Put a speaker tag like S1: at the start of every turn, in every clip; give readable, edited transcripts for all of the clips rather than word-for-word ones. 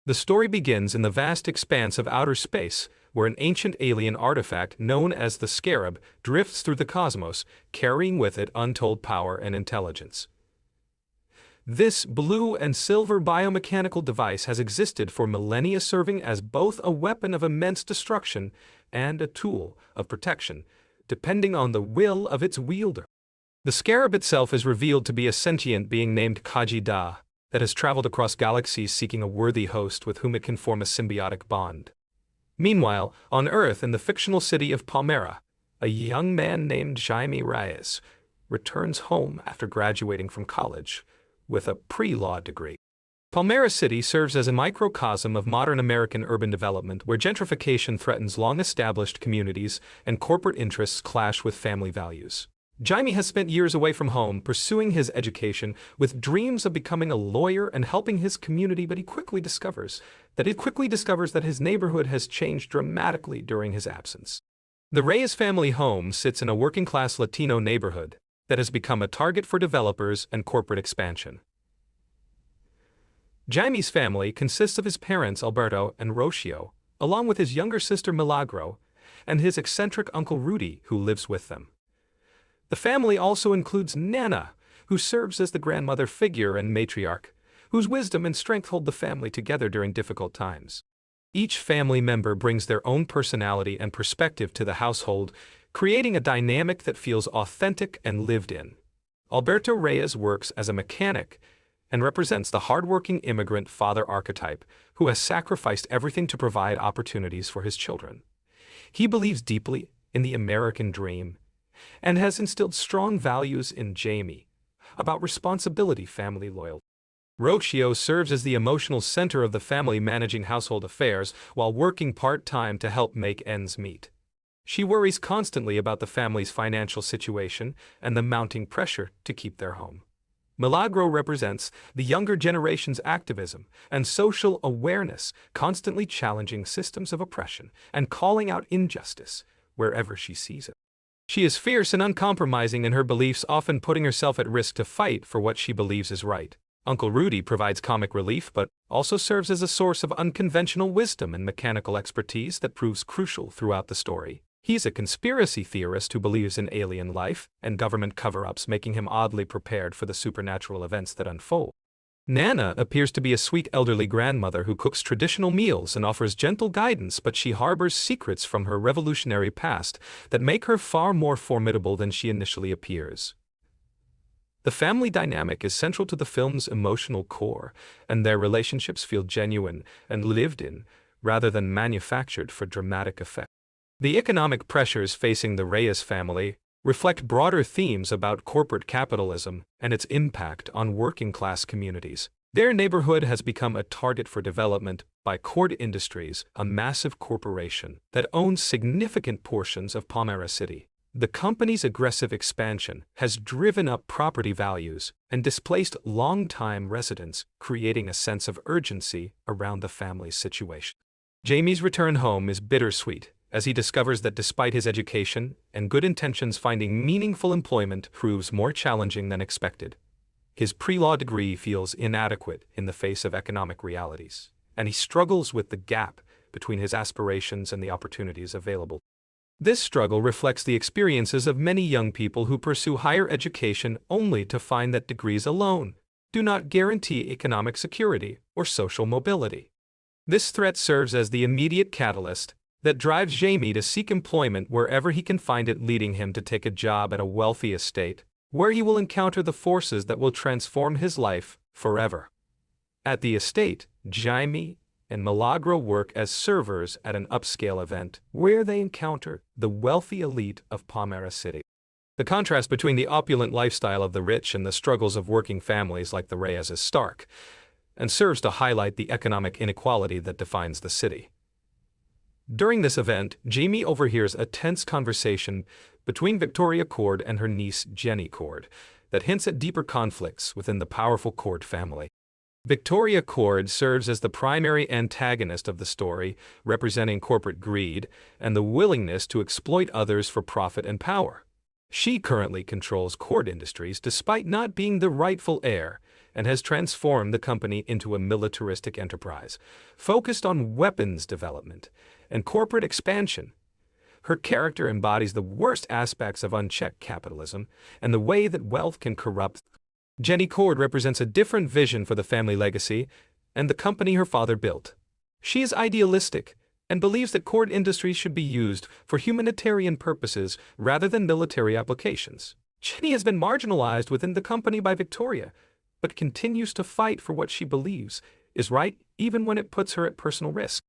S1: The story begins in the vast expanse of outer space, where an ancient alien artifact known as the Scarab drifts through the cosmos, carrying with it untold power and intelligence. This blue and silver biomechanical device has existed for millennia, serving as both a weapon of immense destruction and a tool of protection, depending on the will of its wielder. The Scarab itself is revealed to be a sentient being named Khaji-Da that has traveled across galaxies seeking a worthy host with whom it can form a symbiotic bond. Meanwhile, on Earth in the fictional city of Palmera, a young man named Jaime Reyes returns home after graduating from college with a pre-law degree. Palmera City serves as a microcosm of modern American urban development where gentrification threatens long-established communities and corporate interests clash with family values. Jaime has spent years away from home pursuing his education with dreams of becoming a lawyer and helping his community, but he quickly discovers that his neighborhood has changed dramatically during his absence. The Reyes family home sits in a working-class Latino neighborhood that has become a target for developers and corporate expansion. Jaime's family consists of his parents Alberto and Rocio, along with his younger sister Milagro, and his eccentric uncle Rudy, who lives with them. The family also includes Nana, who serves as the grandmother figure and matriarch, whose wisdom and strength hold the family together during difficult times. Each family member brings their own personality and perspective to the household, creating a dynamic that feels authentic and lived in. Alberto Reyes works as a mechanic and represents the hardworking immigrant father archetype who has sacrificed everything to provide opportunities for his children. He believes deeply in the American dream and has instilled strong values in Jaime about responsibility, family loyalty. Rocio serves as the emotional center of the family, managing household affairs while working part-time to help make ends meet. She worries constantly about the family's financial situation and the mounting pressure to keep their home. Milagro represents the younger generation's activism and social awareness, constantly challenging systems of oppression and calling out injustice wherever she sees it. She is fierce and uncompromising in her beliefs, often putting herself at risk to fight for what she believes is right. Uncle Rudy provides comic relief but also serves as a source of unconventional wisdom and mechanical expertise that proves crucial throughout the story. He's a conspiracy theorist who believes in alien life and government cover-ups, making him oddly prepared for the supernatural events that unfold. Nana appears to be a sweet elderly grandmother who cooks traditional meals and offers gentle guidance, but she harbors secrets from her revolutionary past that make her far more formidable than she initially appears. The family dynamic is central to the film's emotional core, and their relationships feel genuine and lived in, rather than manufactured for dramatic effect. The economic pressures facing the Reyes family reflect broader themes about corporate capitalism and its impact on working-class communities. Their neighborhood has become a target for development by Cord Industries, a massive corporation that owns significant portions of Palmera City. The company's aggressive expansion has driven up property values and displaced long-time residents, creating a sense of urgency around the family's situation. Jaime's return home is bittersweet, as he discovers that despite his education and good intentions, finding meaningful employment proves more challenging than expected. His pre-law degree feels inadequate in the face of economic realities, and he struggles with the gap between his aspirations and the opportunities available. This struggle reflects the experiences of many young people who pursue higher education only to find that degrees alone do not guarantee economic security or social mobility. This threat serves as the immediate catalyst that drives Jaime to seek employment wherever he can find it, leading him to take a job at a wealthy estate, where he will encounter the forces that will transform his life forever. At the estate, Jaime and Milagro work as servers at an upscale event, where they encounter the wealthy elite of Palmera City. The contrast between the opulent lifestyle of the rich and the struggles of working families like the Reyes is stark, and serves to highlight the economic inequality that defines the city. During this event, Jaime overhears a tense conversation between Victoria Cord and her niece Jenny Cord that hints at deeper conflicts within the powerful Cord family. Victoria Cord serves as the primary antagonist of the story, representing corporate greed and the willingness to exploit others for profit and power. She currently controls Cord Industries despite not being the rightful heir, and has transformed the company into a militaristic enterprise, focused on weapons development and corporate expansion. Her character embodies the worst aspects of unchecked capitalism and the way that wealth can corrupt. Jenny Cord represents a different vision for the family legacy and the company her father built. She is idealistic and believes that Cord Industries should be used for humanitarian purposes rather than military applications. Jenny has been marginalized within the company by Victoria, but continues to fight for what she believes is right even when it puts her at personal risk.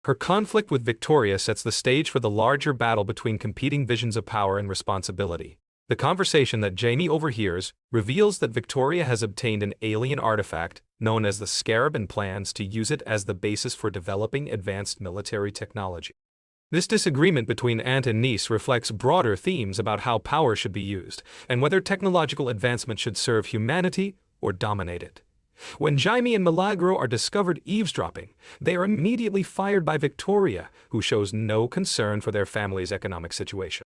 S1: Her conflict with Victoria sets the stage for the larger battle between competing visions of power and responsibility. The conversation that Jamie overhears reveals that Victoria has obtained an alien artifact known as the Scarab and plans to use it as the basis for developing advanced military technology. This disagreement between aunt and niece reflects broader themes about how power should be used and whether technological advancement should serve humanity or dominate it. When Jaime and Milagro are discovered eavesdropping, they are immediately fired by Victoria, who shows no concern for their family's economic situation.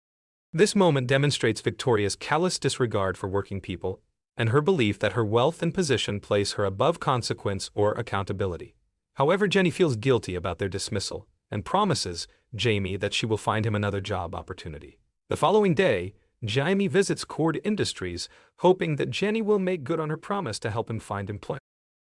S1: This moment demonstrates Victoria's callous disregard for working people and her belief that her wealth and position place her above consequence or accountability. However, Jenny feels guilty about their dismissal and promises Jaime that she will find him another job opportunity. The following day, Jaime visits Cord Industries, hoping that Jenny will make good on her promise to help him find employment.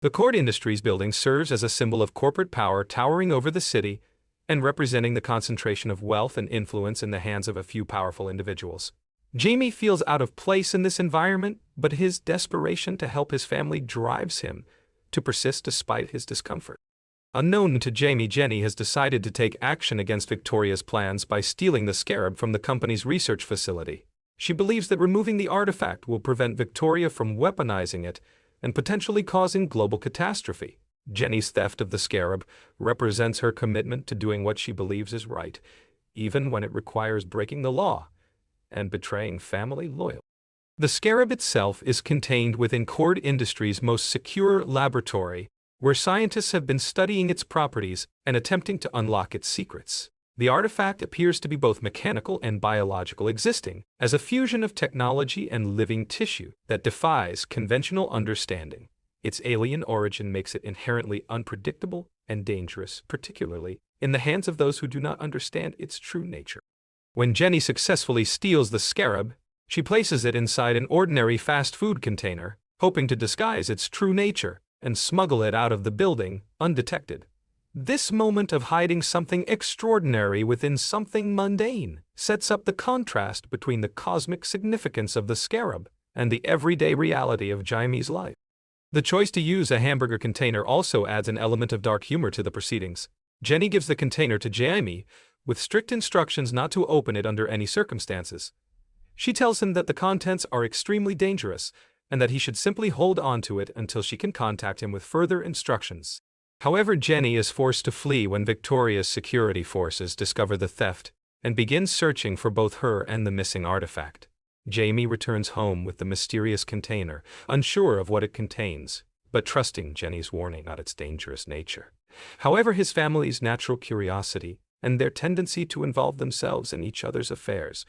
S1: The Cord Industries building serves as a symbol of corporate power towering over the city and representing the concentration of wealth and influence in the hands of a few powerful individuals. Jaime feels out of place in this environment, but his desperation to help his family drives him to persist despite his discomfort. Unknown to Jaime, Jenny has decided to take action against Victoria's plans by stealing the Scarab from the company's research facility. She believes that removing the artifact will prevent Victoria from weaponizing it and potentially causing global catastrophe. Jenny's theft of the Scarab represents her commitment to doing what she believes is right, even when it requires breaking the law and betraying family loyalty. The Scarab itself is contained within Cord Industries' most secure laboratory, where scientists have been studying its properties and attempting to unlock its secrets. The artifact appears to be both mechanical and biological, existing as a fusion of technology and living tissue that defies conventional understanding. Its alien origin makes it inherently unpredictable and dangerous, particularly in the hands of those who do not understand its true nature. When Jenny successfully steals the Scarab, she places it inside an ordinary fast food container, hoping to disguise its true nature and smuggle it out of the building undetected. This moment of hiding something extraordinary within something mundane sets up the contrast between the cosmic significance of the Scarab and the everyday reality of Jaime's life. The choice to use a hamburger container also adds an element of dark humor to the proceedings. Jenny gives the container to Jaime, with strict instructions not to open it under any circumstances. She tells him that the contents are extremely dangerous and that he should simply hold on to it until she can contact him with further instructions. However, Jenny is forced to flee when Victoria's security forces discover the theft and begin searching for both her and the missing artifact. Jaime returns home with the mysterious container, unsure of what it contains, but trusting Jenny's warning about its dangerous nature. However, his family's natural curiosity and their tendency to involve themselves in each other's affairs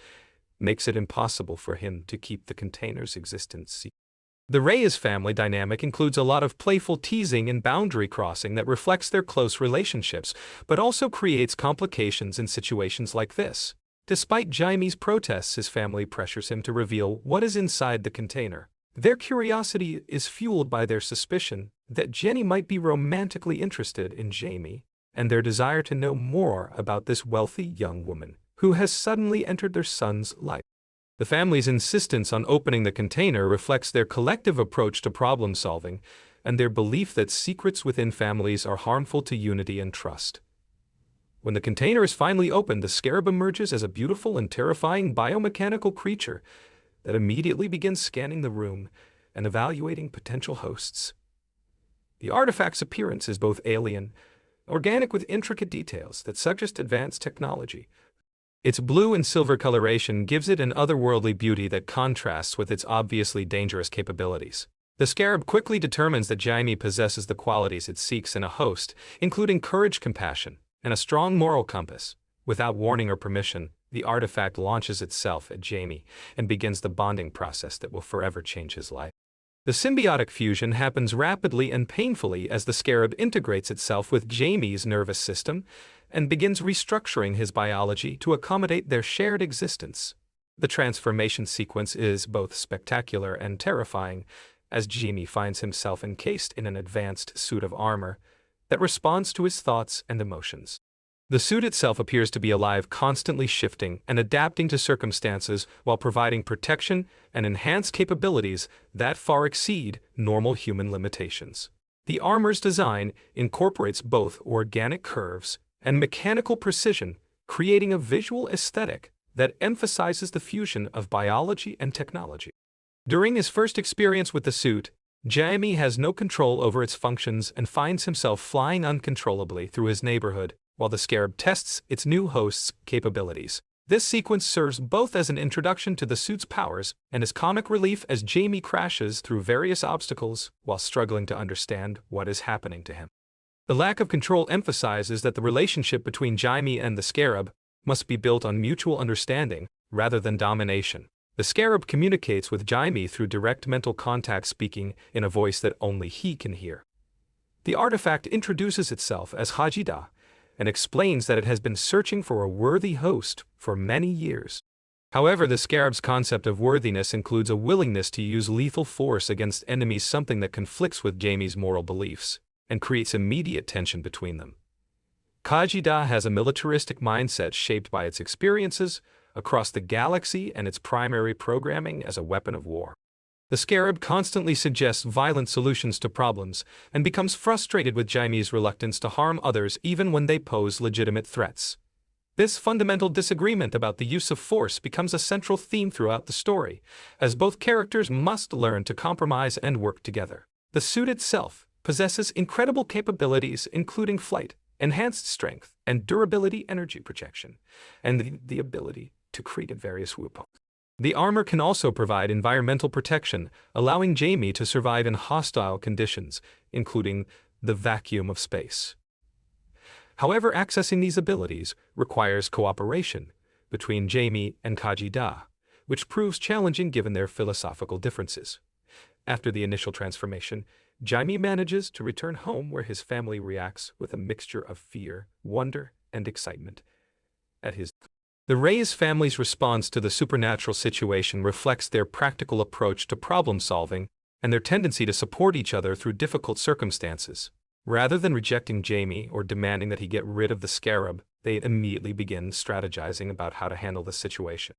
S1: makes it impossible for him to keep the container's existence secret. The Reyes family dynamic includes a lot of playful teasing and boundary crossing that reflects their close relationships, but also creates complications in situations like this. Despite Jaime's protests, his family pressures him to reveal what is inside the container. Their curiosity is fueled by their suspicion that Jenny might be romantically interested in Jaime, and their desire to know more about this wealthy young woman who has suddenly entered their son's life. The family's insistence on opening the container reflects their collective approach to problem solving and their belief that secrets within families are harmful to unity and trust. When the container is finally opened, the Scarab emerges as a beautiful and terrifying biomechanical creature that immediately begins scanning the room and evaluating potential hosts. The artifact's appearance is both alien, organic with intricate details that suggest advanced technology. Its blue and silver coloration gives it an otherworldly beauty that contrasts with its obviously dangerous capabilities. The Scarab quickly determines that Jaime possesses the qualities it seeks in a host, including courage, compassion, and a strong moral compass. Without warning or permission, the artifact launches itself at Jaime and begins the bonding process that will forever change his life. The symbiotic fusion happens rapidly and painfully as the Scarab integrates itself with Jaime's nervous system and begins restructuring his biology to accommodate their shared existence. The transformation sequence is both spectacular and terrifying, as Jaime finds himself encased in an advanced suit of armor that responds to his thoughts and emotions. The suit itself appears to be alive, constantly shifting and adapting to circumstances while providing protection and enhanced capabilities that far exceed normal human limitations. The armor's design incorporates both organic curves and mechanical precision, creating a visual aesthetic that emphasizes the fusion of biology and technology. During his first experience with the suit, Jaime has no control over its functions and finds himself flying uncontrollably through his neighborhood while the Scarab tests its new host's capabilities. This sequence serves both as an introduction to the suit's powers and as comic relief as Jaime crashes through various obstacles while struggling to understand what is happening to him. The lack of control emphasizes that the relationship between Jaime and the Scarab must be built on mutual understanding rather than domination. The Scarab communicates with Jaime through direct mental contact, speaking in a voice that only he can hear. The artifact introduces itself as Hajida and explains that it has been searching for a worthy host for many years. However, the Scarab's concept of worthiness includes a willingness to use lethal force against enemies, something that conflicts with Jaime's moral beliefs and creates immediate tension between them. Khajiit has a militaristic mindset shaped by its experiences across the galaxy and its primary programming as a weapon of war. The Scarab constantly suggests violent solutions to problems and becomes frustrated with Jaime's reluctance to harm others even when they pose legitimate threats. This fundamental disagreement about the use of force becomes a central theme throughout the story, as both characters must learn to compromise and work together. The suit itself possesses incredible capabilities, including flight, enhanced strength, and durability, energy projection, and the ability to create various weapons. The armor can also provide environmental protection, allowing Jaime to survive in hostile conditions, including the vacuum of space. However, accessing these abilities requires cooperation between Jaime and Khajiit, which proves challenging given their philosophical differences. After the initial transformation, Jaime manages to return home, where his family reacts with a mixture of fear, wonder, and excitement at his. The Reyes family's response to the supernatural situation reflects their practical approach to problem-solving and their tendency to support each other through difficult circumstances. Rather than rejecting Jaime or demanding that he get rid of the Scarab, they immediately begin strategizing about how to handle the situation.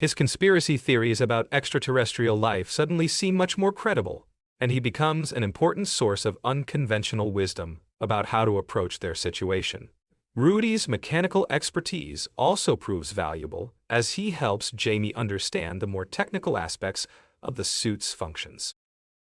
S1: His conspiracy theories about extraterrestrial life suddenly seem much more credible, and he becomes an important source of unconventional wisdom about how to approach their situation. Rudy's mechanical expertise also proves valuable, as he helps Jaime understand the more technical aspects of the suit's functions.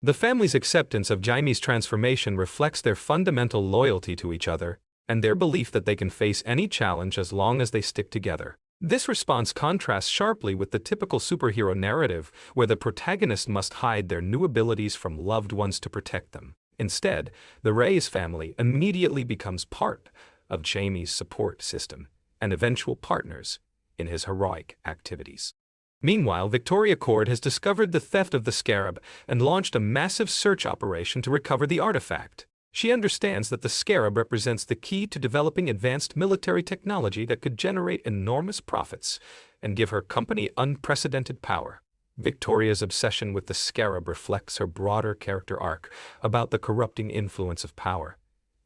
S1: The family's acceptance of Jaime's transformation reflects their fundamental loyalty to each other and their belief that they can face any challenge as long as they stick together. This response contrasts sharply with the typical superhero narrative, where the protagonist must hide their new abilities from loved ones to protect them. Instead, the Reyes family immediately becomes part of Jaime's support system and eventual partners in his heroic activities. Meanwhile, Victoria Cord has discovered the theft of the Scarab and launched a massive search operation to recover the artifact. She understands that the Scarab represents the key to developing advanced military technology that could generate enormous profits and give her company unprecedented power. Victoria's obsession with the Scarab reflects her broader character arc about the corrupting influence of power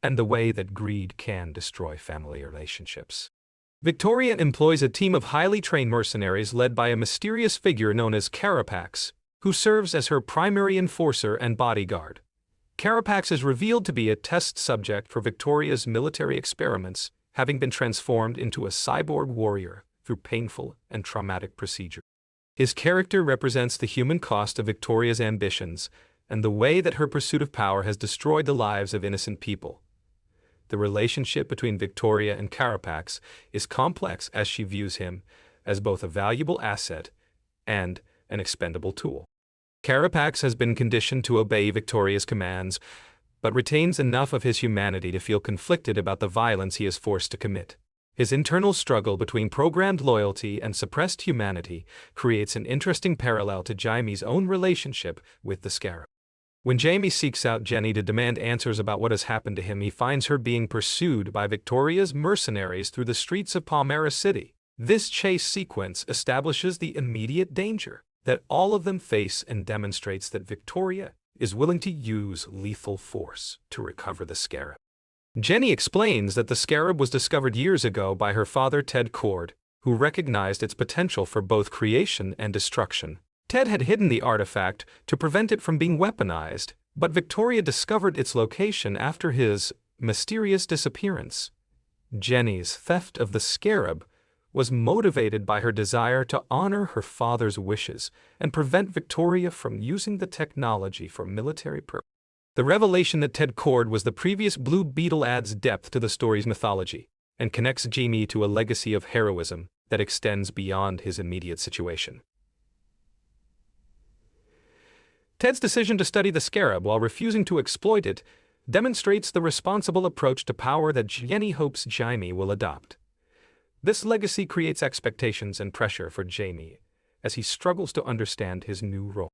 S1: and the way that greed can destroy family relationships. Victoria employs a team of highly trained mercenaries led by a mysterious figure known as Carapax, who serves as her primary enforcer and bodyguard. Carapax is revealed to be a test subject for Victoria's military experiments, having been transformed into a cyborg warrior through painful and traumatic procedure. His character represents the human cost of Victoria's ambitions and the way that her pursuit of power has destroyed the lives of innocent people. The relationship between Victoria and Carapax is complex, as she views him as both a valuable asset and an expendable tool. Carapax has been conditioned to obey Victoria's commands, but retains enough of his humanity to feel conflicted about the violence he is forced to commit. His internal struggle between programmed loyalty and suppressed humanity creates an interesting parallel to Jaime's own relationship with the Scarab. When Jaime seeks out Jenny to demand answers about what has happened to him, he finds her being pursued by Victoria's mercenaries through the streets of Palmera City. This chase sequence establishes the immediate danger that all of them face and demonstrates that Victoria is willing to use lethal force to recover the Scarab. Jenny explains that the Scarab was discovered years ago by her father Ted Cord, who recognized its potential for both creation and destruction. Ted had hidden the artifact to prevent it from being weaponized, but Victoria discovered its location after his mysterious disappearance. Jenny's theft of the Scarab was motivated by her desire to honor her father's wishes and prevent Victoria from using the technology for military purposes. The revelation that Ted Cord was the previous Blue Beetle adds depth to the story's mythology and connects Jaime to a legacy of heroism that extends beyond his immediate situation. Ted's decision to study the Scarab while refusing to exploit it demonstrates the responsible approach to power that Jenny hopes Jaime will adopt. This legacy creates expectations and pressure for Jaime as he struggles to understand his new role.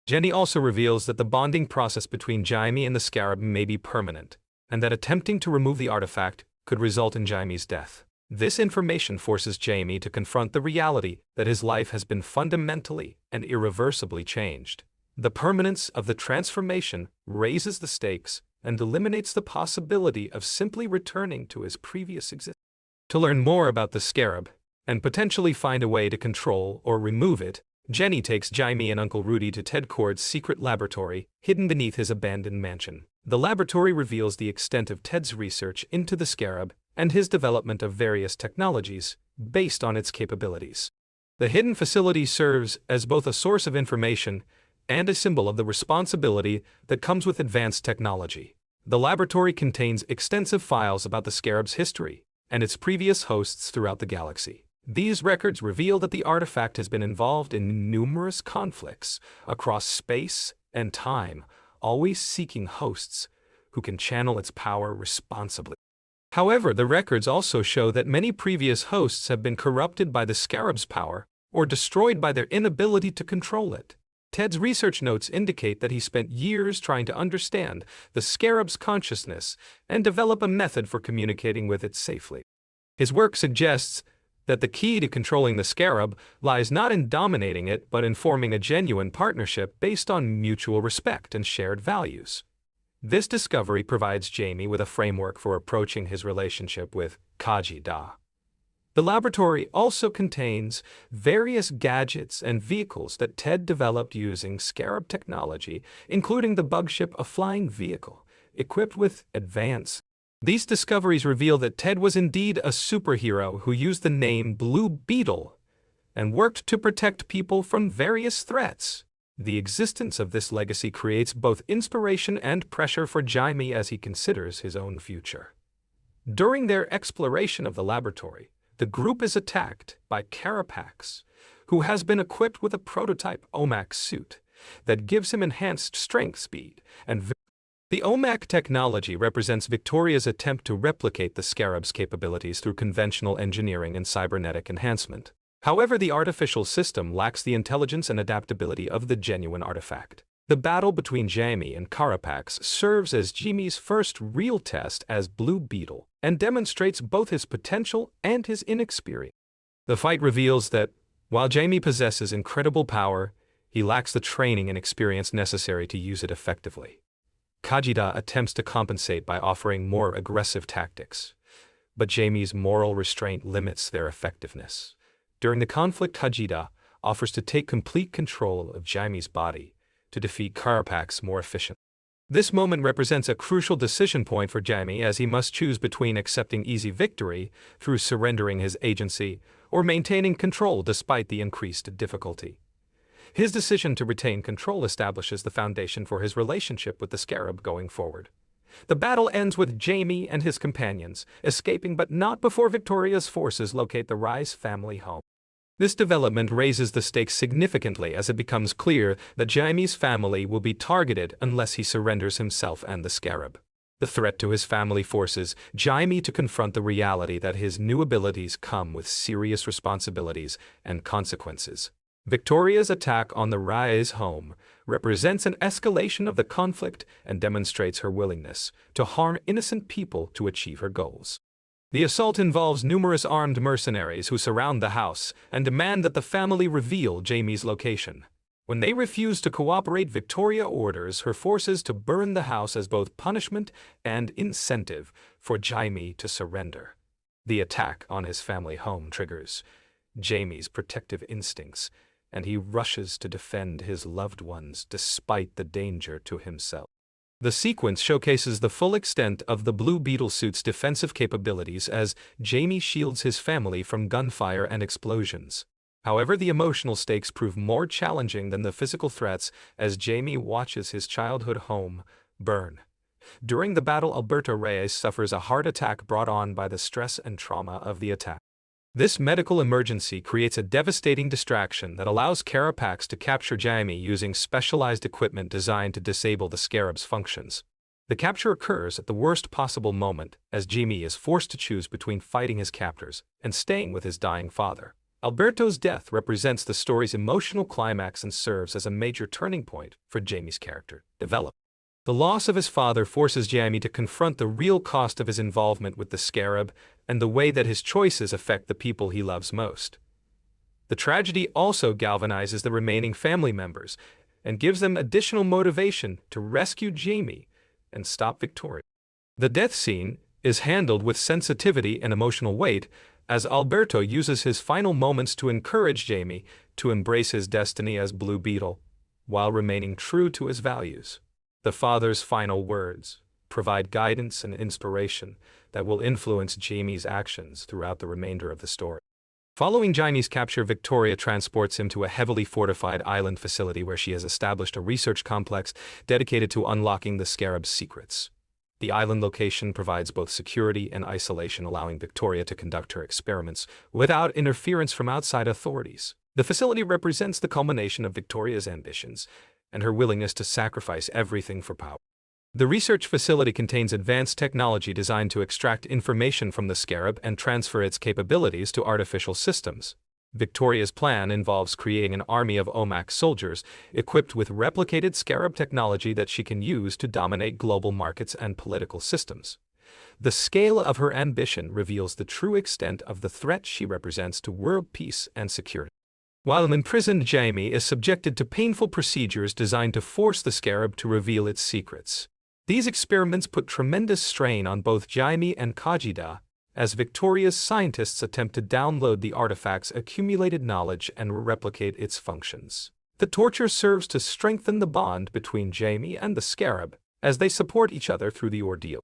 S1: Jenny also reveals that the bonding process between Jaime and the Scarab may be permanent, and that attempting to remove the artifact could result in Jaime's death. This information forces Jaime to confront the reality that his life has been fundamentally and irreversibly changed. The permanence of the transformation raises the stakes and eliminates the possibility of simply returning to his previous existence. To learn more about the Scarab, and potentially find a way to control or remove it, Jenny takes Jaime and Uncle Rudy to Ted Cord's secret laboratory, hidden beneath his abandoned mansion. The laboratory reveals the extent of Ted's research into the Scarab and his development of various technologies based on its capabilities. The hidden facility serves as both a source of information and a symbol of the responsibility that comes with advanced technology. The laboratory contains extensive files about the Scarab's history and its previous hosts throughout the galaxy. These records reveal that the artifact has been involved in numerous conflicts across space and time, always seeking hosts who can channel its power responsibly. However, the records also show that many previous hosts have been corrupted by the Scarab's power or destroyed by their inability to control it. Ted's research notes indicate that he spent years trying to understand the Scarab's consciousness and develop a method for communicating with it safely. His work suggests that the key to controlling the Scarab lies not in dominating it, but in forming a genuine partnership based on mutual respect and shared values. This discovery provides Jaime with a framework for approaching his relationship with Khajiit. The laboratory also contains various gadgets and vehicles that Ted developed using Scarab technology, including the bug ship, a flying vehicle equipped with advanced. These discoveries reveal that Ted was indeed a superhero who used the name Blue Beetle and worked to protect people from various threats. The existence of this legacy creates both inspiration and pressure for Jaime as he considers his own future. During their exploration of the laboratory, the group is attacked by Carapax, who has been equipped with a prototype OMAC suit that gives him enhanced strength, speed, and the OMAC technology represents Victoria's attempt to replicate the Scarab's capabilities through conventional engineering and cybernetic enhancement. However, the artificial system lacks the intelligence and adaptability of the genuine artifact. The battle between Jaime and Carapax serves as Jaime's first real test as Blue Beetle and demonstrates both his potential and his inexperience. The fight reveals that, while Jaime possesses incredible power, he lacks the training and experience necessary to use it effectively. Khajiit attempts to compensate by offering more aggressive tactics, but Jaime's moral restraint limits their effectiveness. During the conflict, Khajiit offers to take complete control of Jaime's body to defeat Carapax more efficiently. This moment represents a crucial decision point for Jaime, as he must choose between accepting easy victory through surrendering his agency or maintaining control despite the increased difficulty. His decision to retain control establishes the foundation for his relationship with the Scarab going forward. The battle ends with Jaime and his companions escaping, but not before Victoria's forces locate the Rice family home. This development raises the stakes significantly as it becomes clear that Jaime's family will be targeted unless he surrenders himself and the Scarab. The threat to his family forces Jaime to confront the reality that his new abilities come with serious responsibilities and consequences. Victoria's attack on the Rice home represents an escalation of the conflict and demonstrates her willingness to harm innocent people to achieve her goals. The assault involves numerous armed mercenaries who surround the house and demand that the family reveal Jaime's location. When they refuse to cooperate, Victoria orders her forces to burn the house as both punishment and incentive for Jaime to surrender. The attack on his family home triggers Jaime's protective instincts, and he rushes to defend his loved ones despite the danger to himself. The sequence showcases the full extent of the Blue Beetle suit's defensive capabilities as Jaime shields his family from gunfire and explosions. However, the emotional stakes prove more challenging than the physical threats as Jaime watches his childhood home burn. During the battle, Alberto Reyes suffers a heart attack brought on by the stress and trauma of the attack. This medical emergency creates a devastating distraction that allows Carapax to capture Jaime using specialized equipment designed to disable the Scarab's functions. The capture occurs at the worst possible moment, as Jaime is forced to choose between fighting his captors and staying with his dying father. Alberto's death represents the story's emotional climax and serves as a major turning point for Jaime's character development. The loss of his father forces Jaime to confront the real cost of his involvement with the Scarab and the way that his choices affect the people he loves most. The tragedy also galvanizes the remaining family members and gives them additional motivation to rescue Jaime and stop Victoria. The death scene is handled with sensitivity and emotional weight as Alberto uses his final moments to encourage Jaime to embrace his destiny as Blue Beetle while remaining true to his values. The father's final words provide guidance and inspiration that will influence Jaime's actions throughout the remainder of the story. Following Jaime's capture, Victoria transports him to a heavily fortified island facility where she has established a research complex dedicated to unlocking the Scarab's secrets. The island location provides both security and isolation, allowing Victoria to conduct her experiments without interference from outside authorities. The facility represents the culmination of Victoria's ambitions and her willingness to sacrifice everything for power. The research facility contains advanced technology designed to extract information from the Scarab and transfer its capabilities to artificial systems. Victoria's plan involves creating an army of Omax soldiers equipped with replicated Scarab technology that she can use to dominate global markets and political systems. The scale of her ambition reveals the true extent of the threat she represents to world peace and security. While an imprisoned Jaime is subjected to painful procedures designed to force the Scarab to reveal its secrets. These experiments put tremendous strain on both Jaime and Kajida, as Victoria's scientists attempt to download the artifact's accumulated knowledge and replicate its functions. The torture serves to strengthen the bond between Jaime and the Scarab, as they support each other through the ordeal.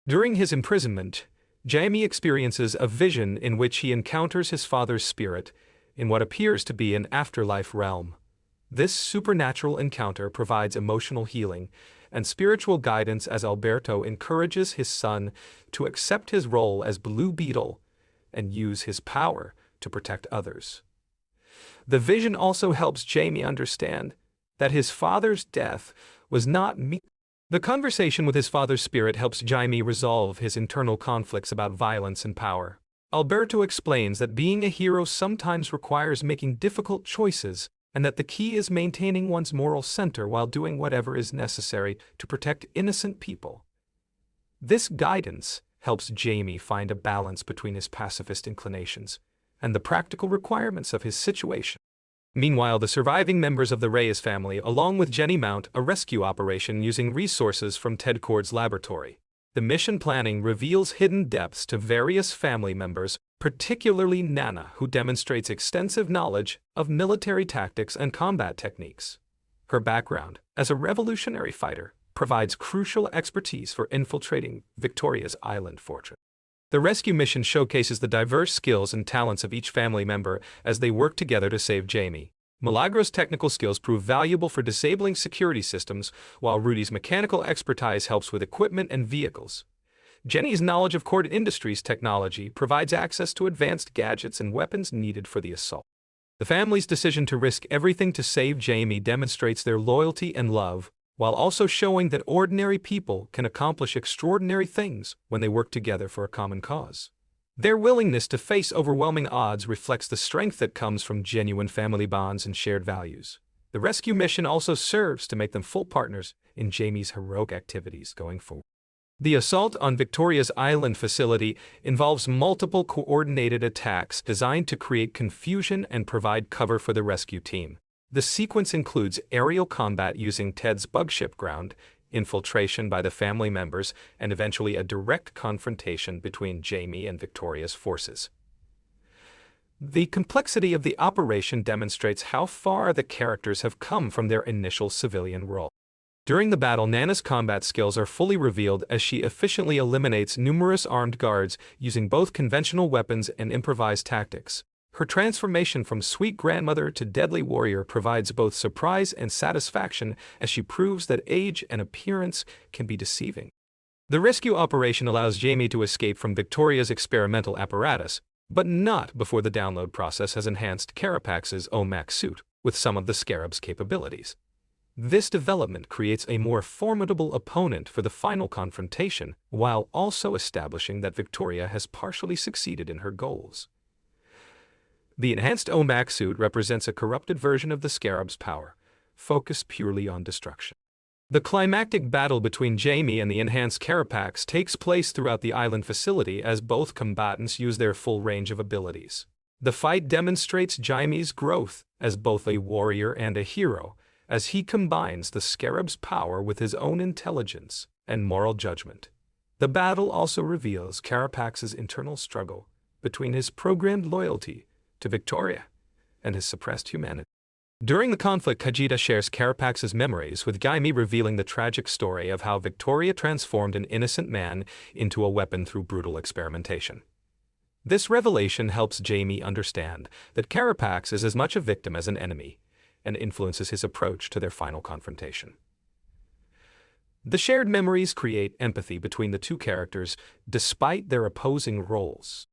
S1: During his imprisonment, Jaime experiences a vision in which he encounters his father's spirit in what appears to be an afterlife realm. This supernatural encounter provides emotional healing and spiritual guidance as Alberto encourages his son to accept his role as Blue Beetle and use his power to protect others. The vision also helps Jaime understand that his father's death was not meaningless. The conversation with his father's spirit helps Jaime resolve his internal conflicts about violence and power. Alberto explains that being a hero sometimes requires making difficult choices, and that the key is maintaining one's moral center while doing whatever is necessary to protect innocent people. This guidance helps Jaime find a balance between his pacifist inclinations and the practical requirements of his situation. Meanwhile, the surviving members of the Reyes family, along with Jenny, mount a rescue operation using resources from Ted Cord's laboratory. The mission planning reveals hidden depths to various family members, particularly Nana, who demonstrates extensive knowledge of military tactics and combat techniques. Her background as a revolutionary fighter provides crucial expertise for infiltrating Victoria's island fortress. The rescue mission showcases the diverse skills and talents of each family member as they work together to save Jaime. Milagro's technical skills prove valuable for disabling security systems, while Rudy's mechanical expertise helps with equipment and vehicles. Jenny's knowledge of Cord Industries technology provides access to advanced gadgets and weapons needed for the assault. The family's decision to risk everything to save Jaime demonstrates their loyalty and love, while also showing that ordinary people can accomplish extraordinary things when they work together for a common cause. Their willingness to face overwhelming odds reflects the strength that comes from genuine family bonds and shared values. The rescue mission also serves to make them full partners in Jaime's heroic activities going forward. The assault on Victoria's island facility involves multiple coordinated attacks designed to create confusion and provide cover for the rescue team. The sequence includes aerial combat using Ted's bugship ground, infiltration by the family members, and eventually a direct confrontation between Jaime and Victoria's forces. The complexity of the operation demonstrates how far the characters have come from their initial civilian role. During the battle, Nana's combat skills are fully revealed as she efficiently eliminates numerous armed guards using both conventional weapons and improvised tactics. Her transformation from sweet grandmother to deadly warrior provides both surprise and satisfaction as she proves that age and appearance can be deceiving. The rescue operation allows Jaime to escape from Victoria's experimental apparatus, but not before the download process has enhanced Carapax's OMAC suit with some of the Scarab's capabilities. This development creates a more formidable opponent for the final confrontation, while also establishing that Victoria has partially succeeded in her goals. The enhanced OMAC suit represents a corrupted version of the Scarab's power, focused purely on destruction. The climactic battle between Jaime and the enhanced Carapax takes place throughout the island facility as both combatants use their full range of abilities. The fight demonstrates Jaime's growth as both a warrior and a hero, as he combines the Scarab's power with his own intelligence and moral judgment. The battle also reveals Carapax's internal struggle between his programmed loyalty to Victoria and his suppressed humanity. During the conflict, Khajiit shares Carapax's memories, with Jaime revealing the tragic story of how Victoria transformed an innocent man into a weapon through brutal experimentation. This revelation helps Jaime understand that Carapax is as much a victim as an enemy, and influences his approach to their final confrontation. The shared memories create empathy between the two characters despite their opposing roles.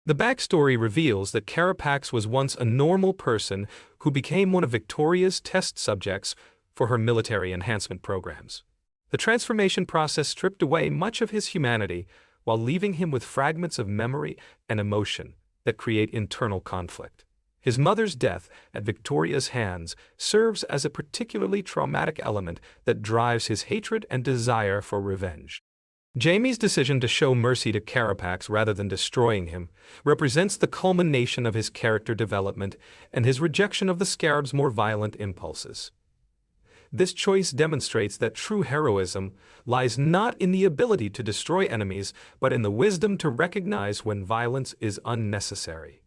S1: The backstory reveals that Carapax was once a normal person who became one of Victoria's test subjects for her military enhancement programs. The transformation process stripped away much of his humanity while leaving him with fragments of memory and emotion that create internal conflict. His mother's death at Victoria's hands serves as a particularly traumatic element that drives his hatred and desire for revenge. Jaime's decision to show mercy to Carapax rather than destroying him represents the culmination of his character development and his rejection of the Scarab's more violent impulses. This choice demonstrates that true heroism lies not in the ability to destroy enemies, but in the wisdom to recognize when violence is unnecessary.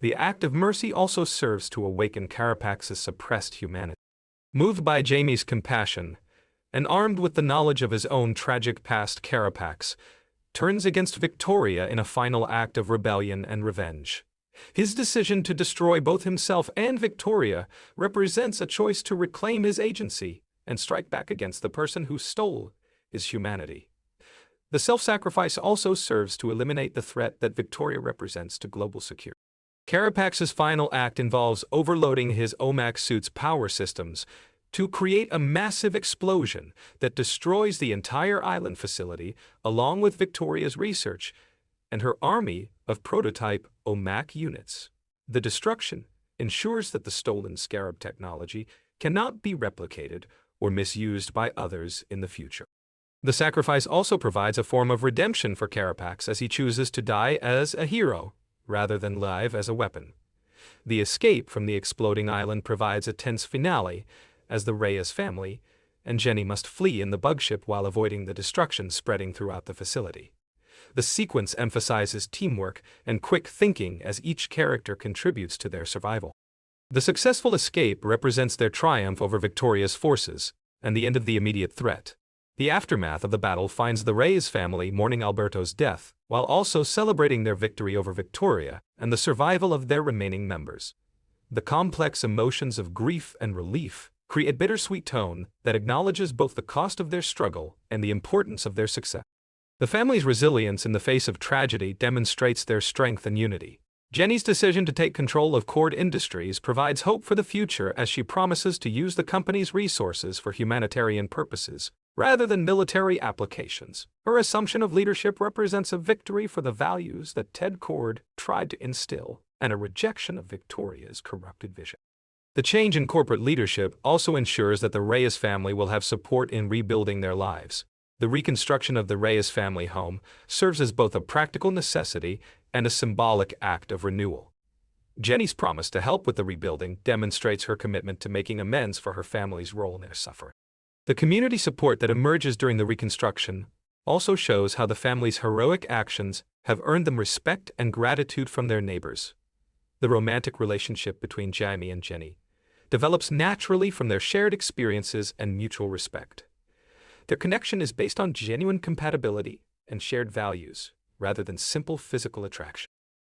S1: The act of mercy also serves to awaken Carapax's suppressed humanity. Moved by Jaime's compassion, and armed with the knowledge of his own tragic past, Carapax turns against Victoria in a final act of rebellion and revenge. His decision to destroy both himself and Victoria represents a choice to reclaim his agency and strike back against the person who stole his humanity. The self-sacrifice also serves to eliminate the threat that Victoria represents to global security. Carapax's final act involves overloading his OMAC suit's power systems to create a massive explosion that destroys the entire island facility, along with Victoria's research and her army of prototype OMAC units. The destruction ensures that the stolen Scarab technology cannot be replicated or misused by others in the future. The sacrifice also provides a form of redemption for Carapax, as he chooses to die as a hero rather than live as a weapon. The escape from the exploding island provides a tense finale, as the Reyes family and Jenny must flee in the bugship while avoiding the destruction spreading throughout the facility. The sequence emphasizes teamwork and quick thinking as each character contributes to their survival. The successful escape represents their triumph over Victoria's forces and the end of the immediate threat. The aftermath of the battle finds the Reyes family mourning Alberto's death, while also celebrating their victory over Victoria and the survival of their remaining members. The complex emotions of grief and relief create a bittersweet tone that acknowledges both the cost of their struggle and the importance of their success. The family's resilience in the face of tragedy demonstrates their strength and unity. Jenny's decision to take control of Cord Industries provides hope for the future, as she promises to use the company's resources for humanitarian purposes rather than military applications. Her assumption of leadership represents a victory for the values that Ted Cord tried to instill and a rejection of Victoria's corrupted vision. The change in corporate leadership also ensures that the Reyes family will have support in rebuilding their lives. The reconstruction of the Reyes family home serves as both a practical necessity and a symbolic act of renewal. Jenny's promise to help with the rebuilding demonstrates her commitment to making amends for her family's role in their suffering. The community support that emerges during the reconstruction also shows how the family's heroic actions have earned them respect and gratitude from their neighbors. The romantic relationship between Jaime and Jenny develops naturally from their shared experiences and mutual respect. Their connection is based on genuine compatibility and shared values, rather than simple physical attraction.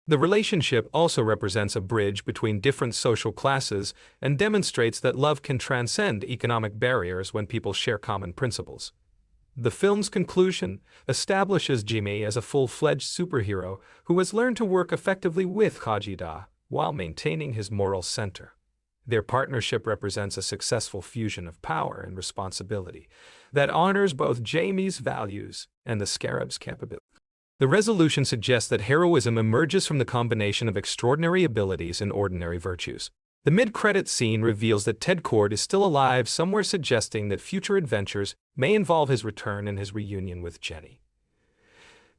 S1: The relationship also represents a bridge between different social classes and demonstrates that love can transcend economic barriers when people share common principles. The film's conclusion establishes Jaime as a full-fledged superhero who has learned to work effectively with Kajida while maintaining his moral center. Their partnership represents a successful fusion of power and responsibility that honors both Jaime's values and the Scarab's capability. The resolution suggests that heroism emerges from the combination of extraordinary abilities and ordinary virtues. The mid-credits scene reveals that Ted Kord is still alive somewhere, suggesting that future adventures may involve his return and his reunion with Jenny.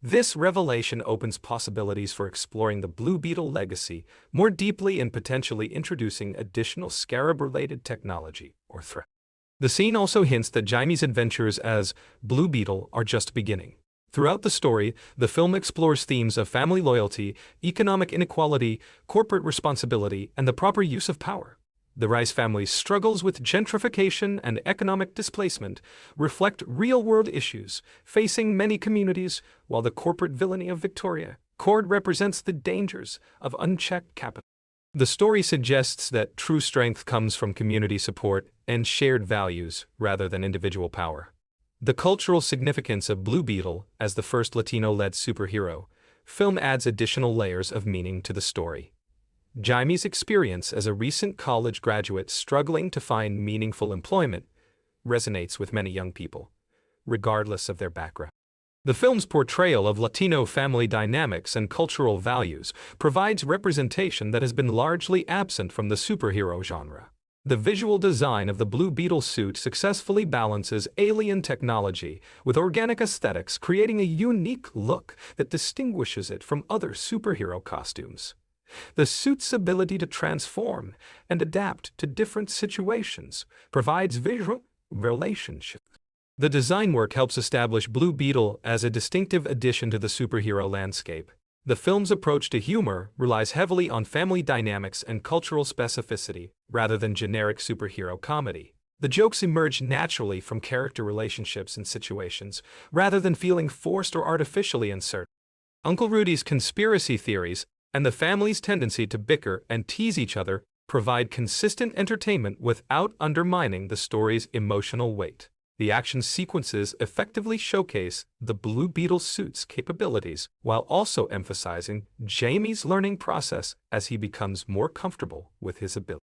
S1: This revelation opens possibilities for exploring the Blue Beetle legacy more deeply and potentially introducing additional Scarab-related technology or threat. The scene also hints that Jaime's adventures as Blue Beetle are just beginning. Throughout the story, the film explores themes of family loyalty, economic inequality, corporate responsibility, and the proper use of power. The Reyes family's struggles with gentrification and economic displacement reflect real-world issues facing many communities, while the corporate villainy of Victoria Kord represents the dangers of unchecked capital. The story suggests that true strength comes from community support and shared values rather than individual power. The cultural significance of Blue Beetle as the first Latino-led superhero film adds additional layers of meaning to the story. Jaime's experience as a recent college graduate struggling to find meaningful employment resonates with many young people, regardless of their background. The film's portrayal of Latino family dynamics and cultural values provides representation that has been largely absent from the superhero genre. The visual design of the Blue Beetle suit successfully balances alien technology with organic aesthetics, creating a unique look that distinguishes it from other superhero costumes. The suit's ability to transform and adapt to different situations provides visual relationship. The design work helps establish Blue Beetle as a distinctive addition to the superhero landscape. The film's approach to humor relies heavily on family dynamics and cultural specificity rather than generic superhero comedy. The jokes emerge naturally from character relationships and situations rather than feeling forced or artificially inserted. Uncle Rudy's conspiracy theories and the family's tendency to bicker and tease each other provide consistent entertainment without undermining the story's emotional weight. The action sequences effectively showcase the Blue Beetle suit's capabilities while also emphasizing Jaime's learning process as he becomes more comfortable with his ability.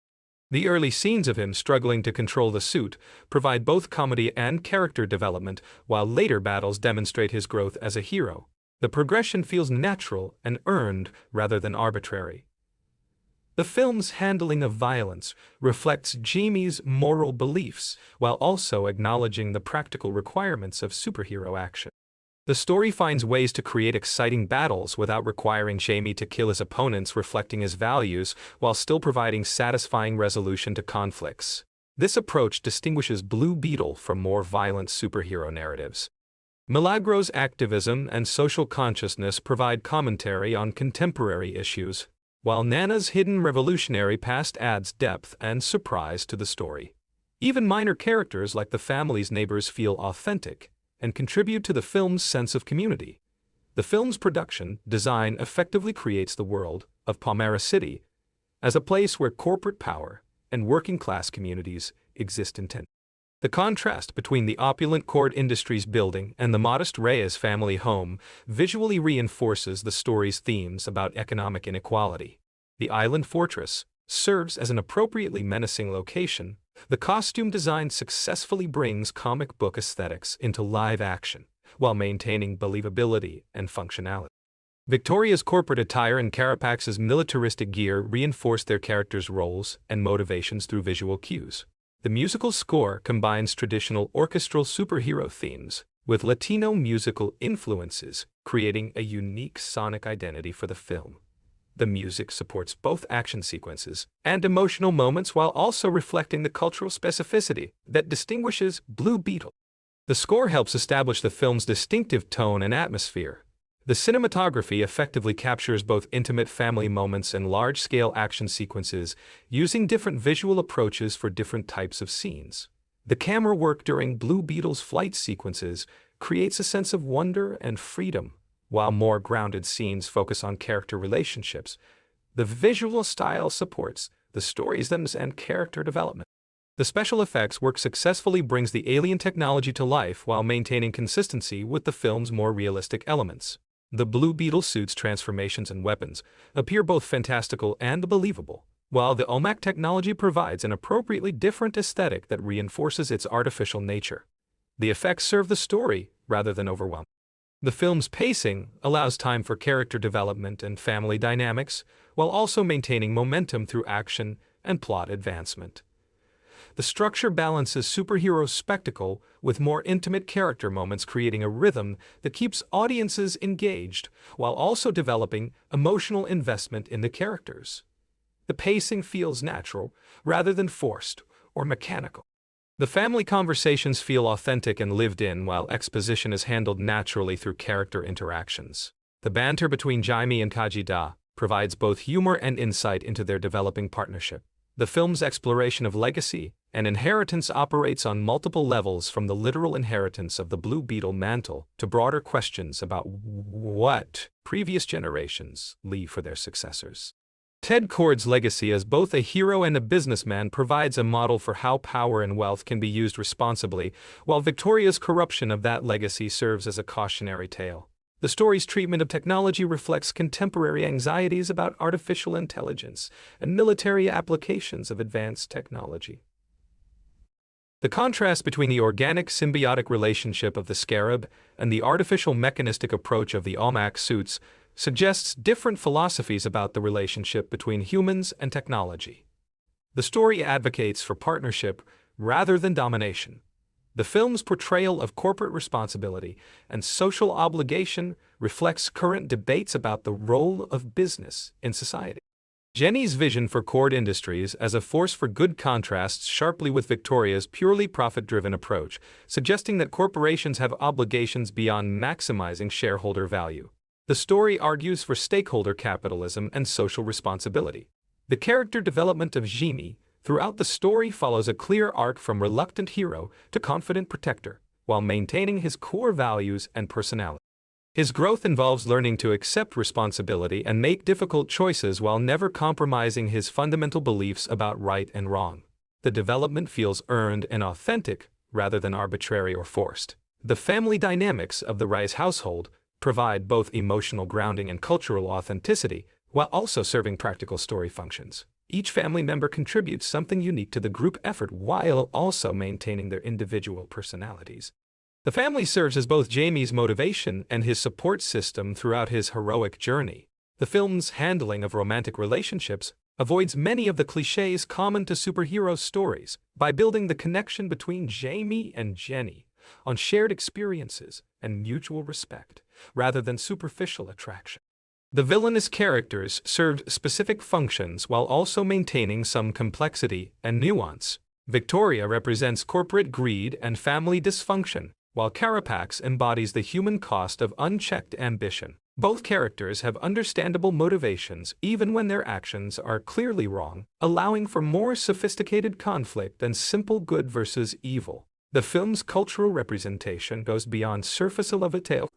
S1: The early scenes of him struggling to control the suit provide both comedy and character development, while later battles demonstrate his growth as a hero. The progression feels natural and earned rather than arbitrary. The film's handling of violence reflects Jaime's moral beliefs while also acknowledging the practical requirements of superhero action. The story finds ways to create exciting battles without requiring Jaime to kill his opponents, reflecting his values while still providing satisfying resolution to conflicts. This approach distinguishes Blue Beetle from more violent superhero narratives. Milagro's activism and social consciousness provide commentary on contemporary issues, while Nana's hidden revolutionary past adds depth and surprise to the story. Even minor characters like the family's neighbors feel authentic and contribute to the film's sense of community. The film's production design effectively creates the world of Palmera City as a place where corporate power and working-class communities exist in tandem. The contrast between the opulent Kord Industries building and the modest Reyes family home visually reinforces the story's themes about economic inequality. The island fortress serves as an appropriately menacing location. The costume design successfully brings comic book aesthetics into live action, while maintaining believability and functionality. Victoria's corporate attire and Carapax's militaristic gear reinforce their characters' roles and motivations through visual cues. The musical score combines traditional orchestral superhero themes with Latino musical influences, creating a unique sonic identity for the film. The music supports both action sequences and emotional moments while also reflecting the cultural specificity that distinguishes Blue Beetle. The score helps establish the film's distinctive tone and atmosphere. The cinematography effectively captures both intimate family moments and large-scale action sequences, using different visual approaches for different types of scenes. The camera work during Blue Beetle's flight sequences creates a sense of wonder and freedom, while more grounded scenes focus on character relationships. The visual style supports the story's themes and character development. The special effects work successfully brings the alien technology to life while maintaining consistency with the film's more realistic elements. The Blue Beetle suit's transformations and weapons appear both fantastical and believable, while the OMAC technology provides an appropriately different aesthetic that reinforces its artificial nature. The effects serve the story rather than overwhelm. The film's pacing allows time for character development and family dynamics, while also maintaining momentum through action and plot advancement. The structure balances superhero spectacle with more intimate character moments, creating a rhythm that keeps audiences engaged while also developing emotional investment in the characters. The pacing feels natural rather than forced or mechanical. The family conversations feel authentic and lived in, while exposition is handled naturally through character interactions. The banter between Jaime and Kajida provides both humor and insight into their developing partnership. The film's exploration of legacy and inheritance operates on multiple levels, from the literal inheritance of the Blue Beetle mantle to broader questions about what previous generations leave for their successors. Ted Kord's legacy as both a hero and a businessman provides a model for how power and wealth can be used responsibly, while Victoria's corruption of that legacy serves as a cautionary tale. The story's treatment of technology reflects contemporary anxieties about artificial intelligence and military applications of advanced technology. The contrast between the organic symbiotic relationship of the Scarab and the artificial mechanistic approach of the OMAC suits suggests different philosophies about the relationship between humans and technology. The story advocates for partnership rather than domination. The film's portrayal of corporate responsibility and social obligation reflects current debates about the role of business in society. Jenny's vision for Kord Industries as a force for good contrasts sharply with Victoria's purely profit-driven approach, suggesting that corporations have obligations beyond maximizing shareholder value. The story argues for stakeholder capitalism and social responsibility. The character development of Jaime throughout the story follows a clear arc from reluctant hero to confident protector, while maintaining his core values and personality. His growth involves learning to accept responsibility and make difficult choices while never compromising his fundamental beliefs about right and wrong. The development feels earned and authentic rather than arbitrary or forced. The family dynamics of the Reyes household provide both emotional grounding and cultural authenticity, while also serving practical story functions. Each family member contributes something unique to the group effort while also maintaining their individual personalities. The family serves as both Jaime's motivation and his support system throughout his heroic journey. The film's handling of romantic relationships avoids many of the cliches common to superhero stories by building the connection between Jaime and Jenny on shared experiences and mutual respect, rather than superficial attraction. The villainous characters served specific functions while also maintaining some complexity and nuance. Victoria represents corporate greed and family dysfunction, while Carapax embodies the human cost of unchecked ambition. Both characters have understandable motivations even when their actions are clearly wrong, allowing for more sophisticated conflict than simple good versus evil. The film's cultural representation goes beyond surface level tale.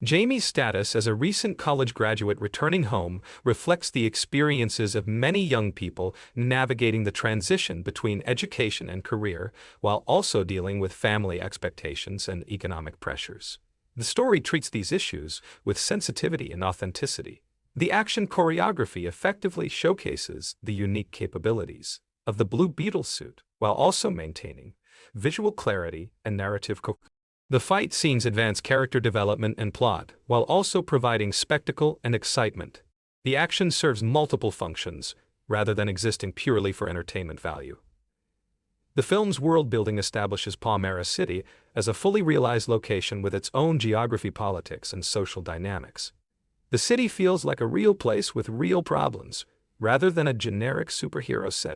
S1: Jaime's status as a recent college graduate returning home reflects the experiences of many young people navigating the transition between education and career, while also dealing with family expectations and economic pressures. The story treats these issues with sensitivity and authenticity. The action choreography effectively showcases the unique capabilities of the Blue Beetle suit, while also maintaining visual clarity and narrative coherence. The fight scenes advance character development and plot, while also providing spectacle and excitement. The action serves multiple functions, rather than existing purely for entertainment value. The film's world-building establishes Palmera City as a fully realized location with its own geography, politics, and social dynamics. The city feels like a real place with real problems, rather than a generic superhero set.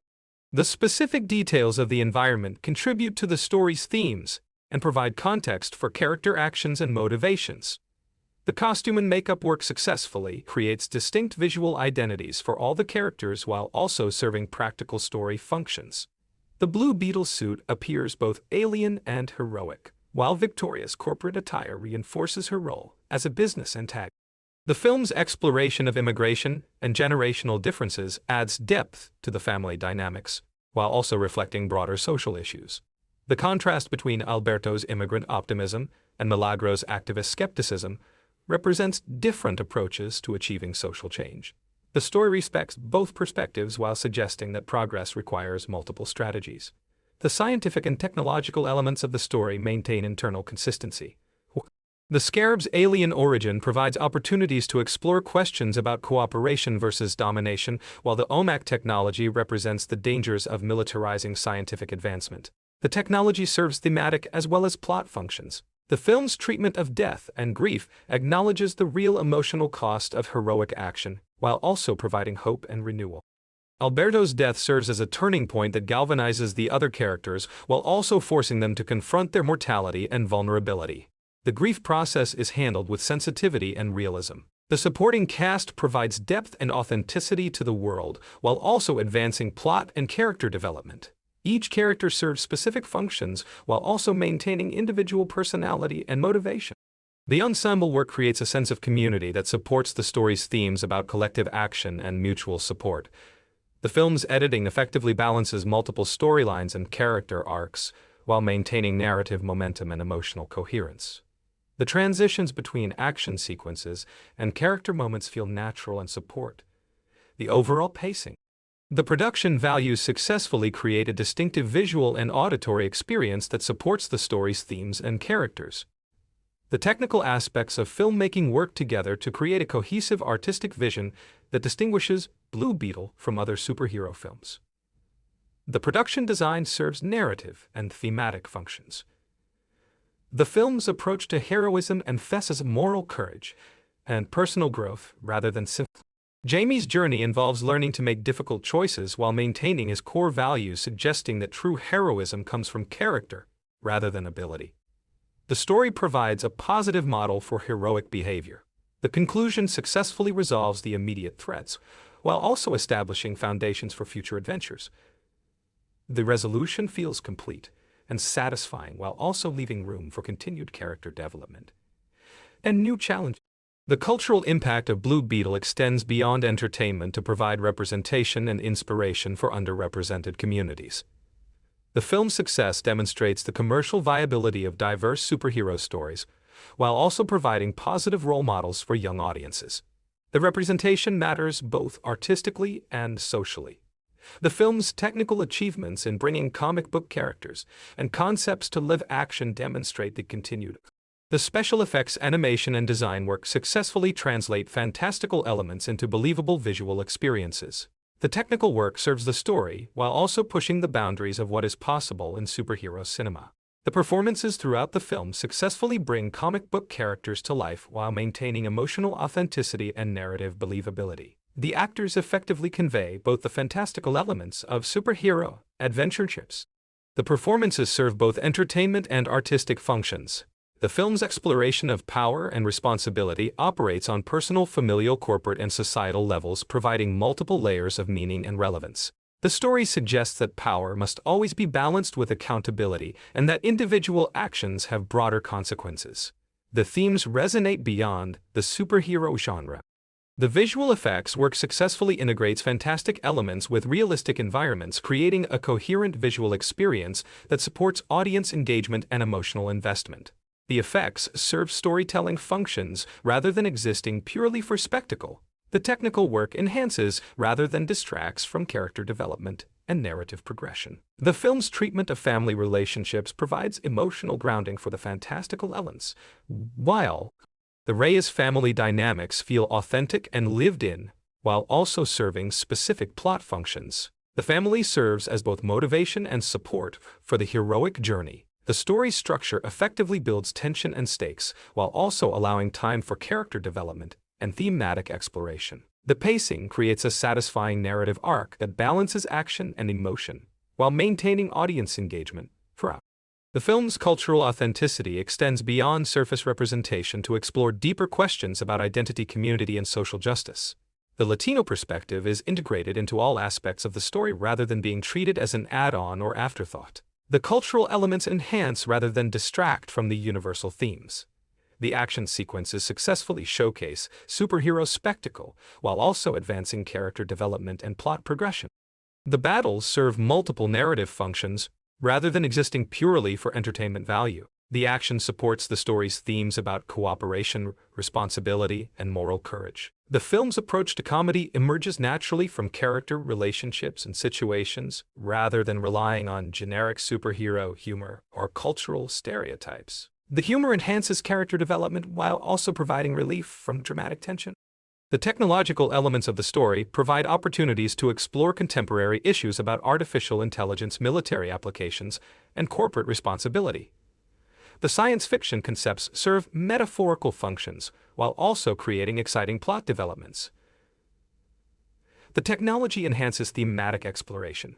S1: The specific details of the environment contribute to the story's themes and provide context for character actions and motivations. The costume and makeup work successfully, creates distinct visual identities for all the characters while also serving practical story functions. The Blue Beetle suit appears both alien and heroic, while Victoria's corporate attire reinforces her role as a business antagonist. The film's exploration of immigration and generational differences adds depth to the family dynamics, while also reflecting broader social issues. The contrast between Alberto's immigrant optimism and Milagro's activist skepticism represents different approaches to achieving social change. The story respects both perspectives while suggesting that progress requires multiple strategies. The scientific and technological elements of the story maintain internal consistency. The Scarab's alien origin provides opportunities to explore questions about cooperation versus domination, while the OMAC technology represents the dangers of militarizing scientific advancement. The technology serves thematic as well as plot functions. The film's treatment of death and grief acknowledges the real emotional cost of heroic action, while also providing hope and renewal. Alberto's death serves as a turning point that galvanizes the other characters while also forcing them to confront their mortality and vulnerability. The grief process is handled with sensitivity and realism. The supporting cast provides depth and authenticity to the world while also advancing plot and character development. Each character serves specific functions while also maintaining individual personality and motivation. The ensemble work creates a sense of community that supports the story's themes about collective action and mutual support. The film's editing effectively balances multiple storylines and character arcs while maintaining narrative momentum and emotional coherence. The transitions between action sequences and character moments feel natural and support the overall pacing. The production values successfully create a distinctive visual and auditory experience that supports the story's themes and characters. The technical aspects of filmmaking work together to create a cohesive artistic vision that distinguishes Blue Beetle from other superhero films. The production design serves narrative and thematic functions. The film's approach to heroism emphasizes moral courage and personal growth rather than sympathy. Jamie's journey involves learning to make difficult choices while maintaining his core values, suggesting that true heroism comes from character rather than ability. The story provides a positive model for heroic behavior. The conclusion successfully resolves the immediate threats, while also establishing foundations for future adventures. The resolution feels complete and satisfying while also leaving room for continued character development and new challenges. The cultural impact of Blue Beetle extends beyond entertainment to provide representation and inspiration for underrepresented communities. The film's success demonstrates the commercial viability of diverse superhero stories, while also providing positive role models for young audiences. The representation matters both artistically and socially. The film's technical achievements in bringing comic book characters and concepts to live action demonstrate the continued. The special effects, animation, and design work successfully translate fantastical elements into believable visual experiences. The technical work serves the story while also pushing the boundaries of what is possible in superhero cinema. The performances throughout the film successfully bring comic book characters to life while maintaining emotional authenticity and narrative believability. The actors effectively convey both the fantastical elements of superhero adventure trips. The performances serve both entertainment and artistic functions. The film's exploration of power and responsibility operates on personal, familial, corporate, and societal levels, providing multiple layers of meaning and relevance. The story suggests that power must always be balanced with accountability and that individual actions have broader consequences. The themes resonate beyond the superhero genre. The visual effects work successfully integrates fantastic elements with realistic environments, creating a coherent visual experience that supports audience engagement and emotional investment. The effects serve storytelling functions rather than existing purely for spectacle. The technical work enhances rather than distracts from character development and narrative progression. The film's treatment of family relationships provides emotional grounding for the fantastical elements, while the Reyes family dynamics feel authentic and lived in, while also serving specific plot functions. The family serves as both motivation and support for the heroic journey. The story's structure effectively builds tension and stakes, while also allowing time for character development and thematic exploration. The pacing creates a satisfying narrative arc that balances action and emotion, while maintaining audience engagement throughout. The film's cultural authenticity extends beyond surface representation to explore deeper questions about identity, community, and social justice. The Latino perspective is integrated into all aspects of the story rather than being treated as an add-on or afterthought. The cultural elements enhance rather than distract from the universal themes. The action sequences successfully showcase superhero spectacle while also advancing character development and plot progression. The battles serve multiple narrative functions rather than existing purely for entertainment value. The action supports the story's themes about cooperation, responsibility, and moral courage. The film's approach to comedy emerges naturally from character relationships and situations rather than relying on generic superhero humor or cultural stereotypes. The humor enhances character development while also providing relief from dramatic tension. The technological elements of the story provide opportunities to explore contemporary issues about artificial intelligence, military applications, and corporate responsibility. The science fiction concepts serve metaphorical functions while also creating exciting plot developments. The technology enhances thematic exploration.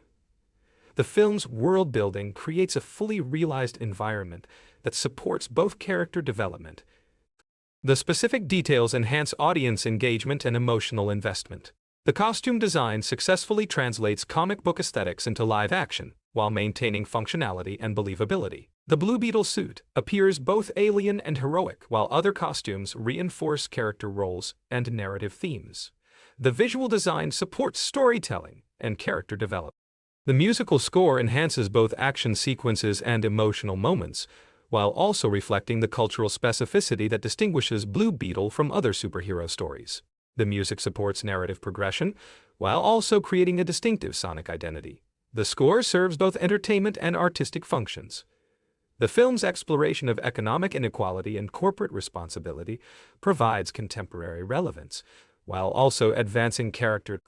S1: The film's world building creates a fully realized environment that supports both character development. The specific details enhance audience engagement and emotional investment. The costume design successfully translates comic book aesthetics into live action, while maintaining functionality and believability. The Blue Beetle suit appears both alien and heroic, while other costumes reinforce character roles and narrative themes. The visual design supports storytelling and character development. The musical score enhances both action sequences and emotional moments, while also reflecting the cultural specificity that distinguishes Blue Beetle from other superhero stories. The music supports narrative progression, while also creating a distinctive sonic identity. The score serves both entertainment and artistic functions. The film's exploration of economic inequality and corporate responsibility provides contemporary relevance, while also advancing character.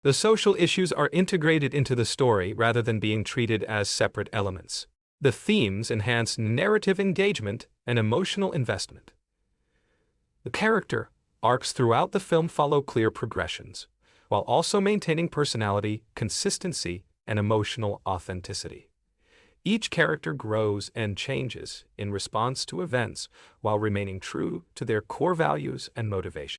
S1: The social issues are integrated into the story rather than being treated as separate elements. The themes enhance narrative engagement and emotional investment. The character arcs throughout the film follow clear progressions, while also maintaining personality, consistency, and emotional authenticity. Each character grows and changes in response to events while remaining true to their core values and motivation.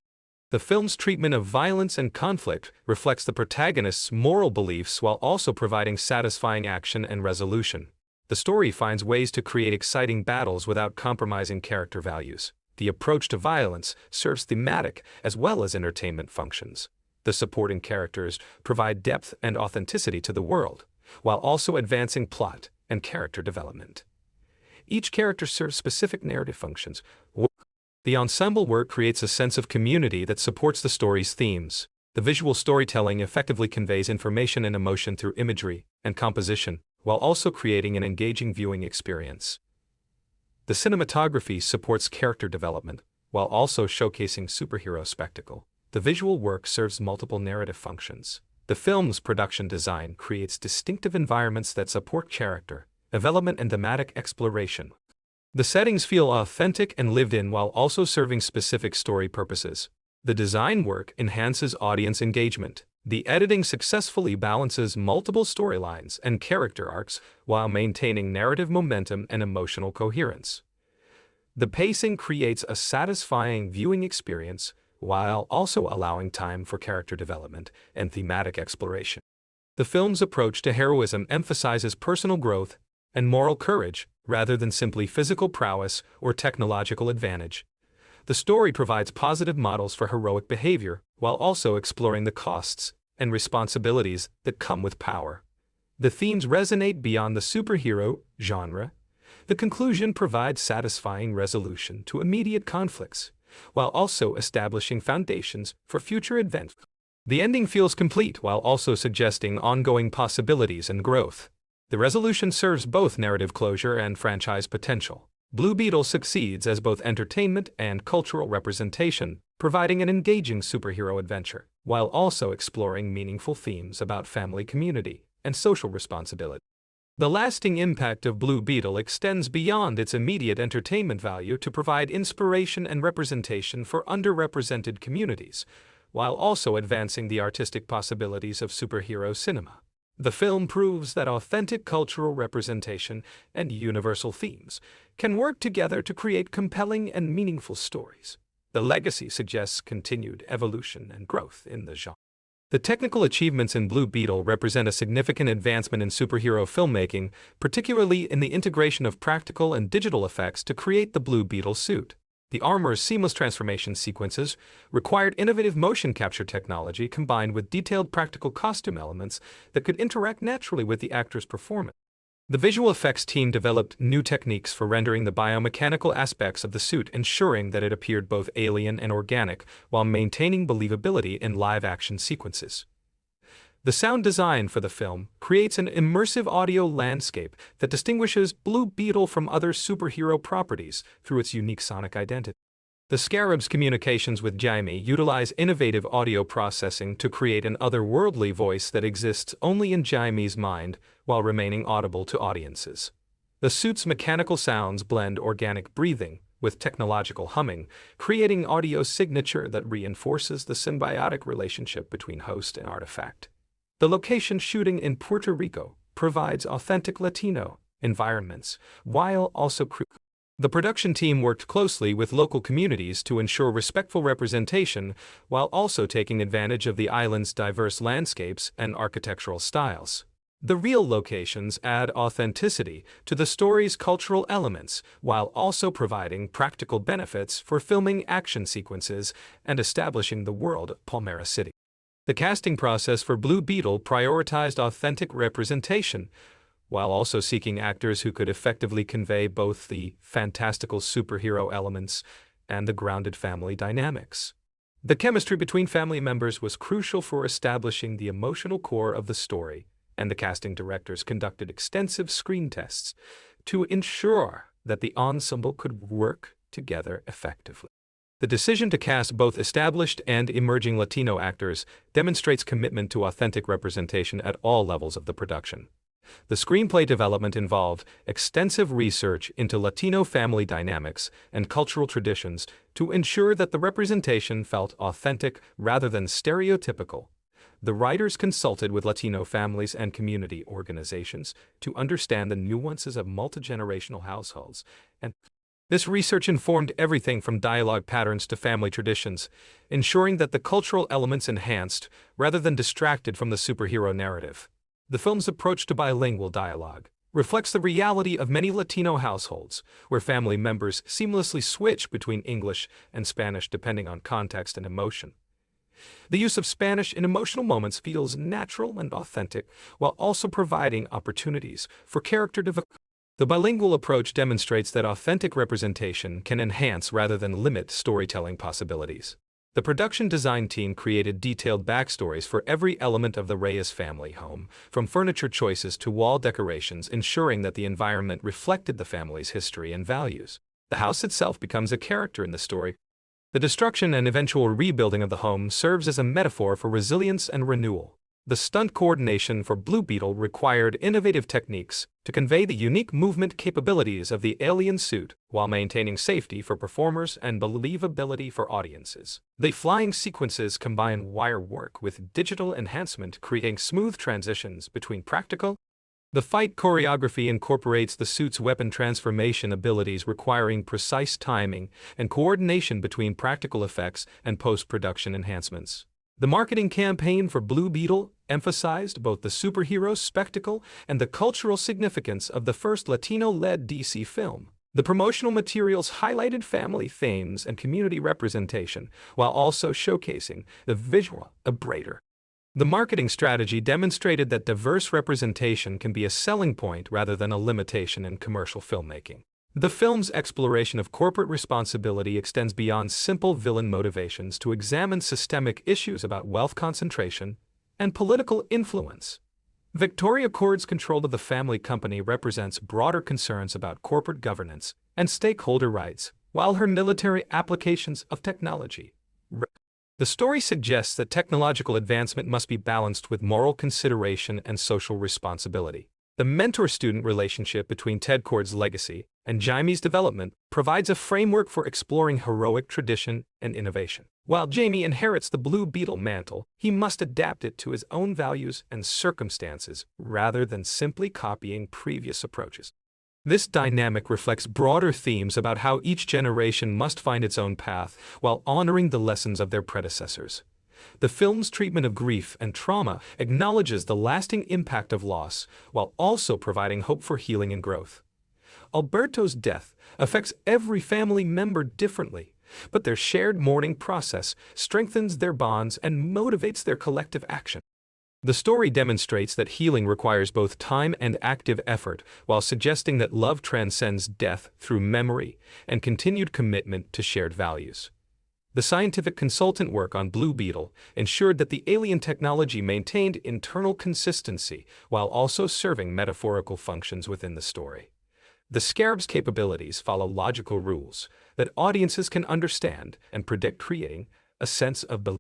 S1: The film's treatment of violence and conflict reflects the protagonist's moral beliefs while also providing satisfying action and resolution. The story finds ways to create exciting battles without compromising character values. The approach to violence serves thematic as well as entertainment functions. The supporting characters provide depth and authenticity to the world, while also advancing plot and character development. Each character serves specific narrative functions. The ensemble work creates a sense of community that supports the story's themes. The visual storytelling effectively conveys information and emotion through imagery and composition, while also creating an engaging viewing experience. The cinematography supports character development, while also showcasing superhero spectacle. The visual work serves multiple narrative functions. The film's production design creates distinctive environments that support character development and thematic exploration. The settings feel authentic and lived in while also serving specific story purposes. The design work enhances audience engagement. The editing successfully balances multiple storylines and character arcs while maintaining narrative momentum and emotional coherence. The pacing creates a satisfying viewing experience while also allowing time for character development and thematic exploration. The film's approach to heroism emphasizes personal growth and moral courage rather than simply physical prowess or technological advantage. The story provides positive models for heroic behavior while also exploring the costs and responsibilities that come with power. The themes resonate beyond the superhero genre. The conclusion provides satisfying resolution to immediate conflicts, while also establishing foundations for future events. The ending feels complete while also suggesting ongoing possibilities and growth. The resolution serves both narrative closure and franchise potential. Blue Beetle succeeds as both entertainment and cultural representation, providing an engaging superhero adventure, while also exploring meaningful themes about family, community, and social responsibility. The lasting impact of Blue Beetle extends beyond its immediate entertainment value to provide inspiration and representation for underrepresented communities, while also advancing the artistic possibilities of superhero cinema. The film proves that authentic cultural representation and universal themes can work together to create compelling and meaningful stories. The legacy suggests continued evolution and growth in the genre. The technical achievements in Blue Beetle represent a significant advancement in superhero filmmaking, particularly in the integration of practical and digital effects to create the Blue Beetle suit. The armor's seamless transformation sequences required innovative motion capture technology combined with detailed practical costume elements that could interact naturally with the actor's performance. The visual effects team developed new techniques for rendering the biomechanical aspects of the suit, ensuring that it appeared both alien and organic while maintaining believability in live-action sequences. The sound design for the film creates an immersive audio landscape that distinguishes Blue Beetle from other superhero properties through its unique sonic identity. The Scarab's communications with Jaime utilize innovative audio processing to create an otherworldly voice that exists only in Jaime's mind while remaining audible to audiences. The suit's mechanical sounds blend organic breathing with technological humming, creating audio signature that reinforces the symbiotic relationship between host and artifact. The location shooting in Puerto Rico provides authentic Latino environments, while also the production team worked closely with local communities to ensure respectful representation while also taking advantage of the island's diverse landscapes and architectural styles. The real locations add authenticity to the story's cultural elements while also providing practical benefits for filming action sequences and establishing the world of Palmera City. The casting process for Blue Beetle prioritized authentic representation, while also seeking actors who could effectively convey both the fantastical superhero elements and the grounded family dynamics. The chemistry between family members was crucial for establishing the emotional core of the story, and the casting directors conducted extensive screen tests to ensure that the ensemble could work together effectively. The decision to cast both established and emerging Latino actors demonstrates commitment to authentic representation at all levels of the production. The screenplay development involved extensive research into Latino family dynamics and cultural traditions to ensure that the representation felt authentic rather than stereotypical. The writers consulted with Latino families and community organizations to understand the nuances of multi-generational households, and this research informed everything from dialogue patterns to family traditions, ensuring that the cultural elements enhanced rather than distracted from the superhero narrative. The film's approach to bilingual dialogue reflects the reality of many Latino households, where family members seamlessly switch between English and Spanish depending on context and emotion. The use of Spanish in emotional moments feels natural and authentic, while also providing opportunities for character development. The bilingual approach demonstrates that authentic representation can enhance rather than limit storytelling possibilities. The production design team created detailed backstories for every element of the Reyes family home, from furniture choices to wall decorations, ensuring that the environment reflected the family's history and values. The house itself becomes a character in the story. The destruction and eventual rebuilding of the home serves as a metaphor for resilience and renewal. The stunt coordination for Blue Beetle required innovative techniques to convey the unique movement capabilities of the alien suit while maintaining safety for performers and believability for audiences. The flying sequences combine wire work with digital enhancement, creating smooth transitions between practical. The fight choreography incorporates the suit's weapon transformation abilities, requiring precise timing and coordination between practical effects and post-production enhancements. The marketing campaign for Blue Beetle emphasized both the superhero spectacle and the cultural significance of the first Latino-led DC film. The promotional materials highlighted family themes and community representation, while also showcasing the visual aberration. The marketing strategy demonstrated that diverse representation can be a selling point rather than a limitation in commercial filmmaking. The film's exploration of corporate responsibility extends beyond simple villain motivations to examine systemic issues about wealth concentration and political influence. Victoria Cord's control of the family company represents broader concerns about corporate governance and stakeholder rights, while her military applications of technology. The story suggests that technological advancement must be balanced with moral consideration and social responsibility. The mentor-student relationship between Ted Cord's legacy and Jaime's development provides a framework for exploring heroic tradition and innovation. While Jaime inherits the Blue Beetle mantle, he must adapt it to his own values and circumstances rather than simply copying previous approaches. This dynamic reflects broader themes about how each generation must find its own path while honoring the lessons of their predecessors. The film's treatment of grief and trauma acknowledges the lasting impact of loss while also providing hope for healing and growth. Alberto's death affects every family member differently, but their shared mourning process strengthens their bonds and motivates their collective action. The story demonstrates that healing requires both time and active effort, while suggesting that love transcends death through memory and continued commitment to shared values. The scientific consultant work on Blue Beetle ensured that the alien technology maintained internal consistency while also serving metaphorical functions within the story. The Scarab's capabilities follow logical rules that audiences can understand and predict, creating a sense of belief.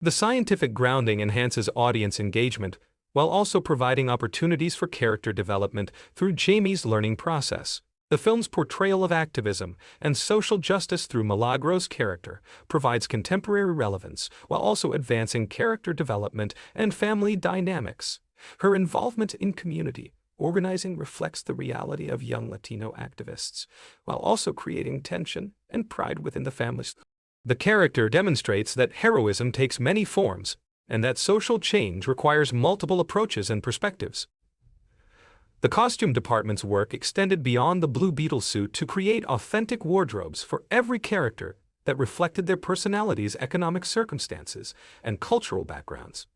S1: The scientific grounding enhances audience engagement while also providing opportunities for character development through Jaime's learning process. The film's portrayal of activism and social justice through Milagro's character provides contemporary relevance while also advancing character development and family dynamics. Her involvement in community organizing reflects the reality of young Latino activists, while also creating tension and pride within the families. The character demonstrates that heroism takes many forms, and that social change requires multiple approaches and perspectives. The costume department's work extended beyond the Blue Beetle suit to create authentic wardrobes for every character that reflected their personalities, economic circumstances, and cultural backgrounds.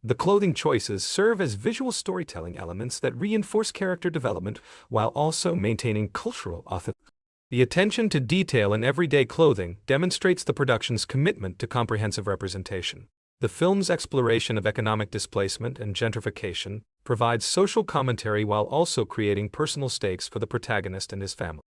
S1: The clothing choices serve as visual storytelling elements that reinforce character development while also maintaining cultural authenticity. The attention to detail in everyday clothing demonstrates the production's commitment to comprehensive representation. The film's exploration of economic displacement and gentrification provides social commentary while also creating personal stakes for the protagonist and his family.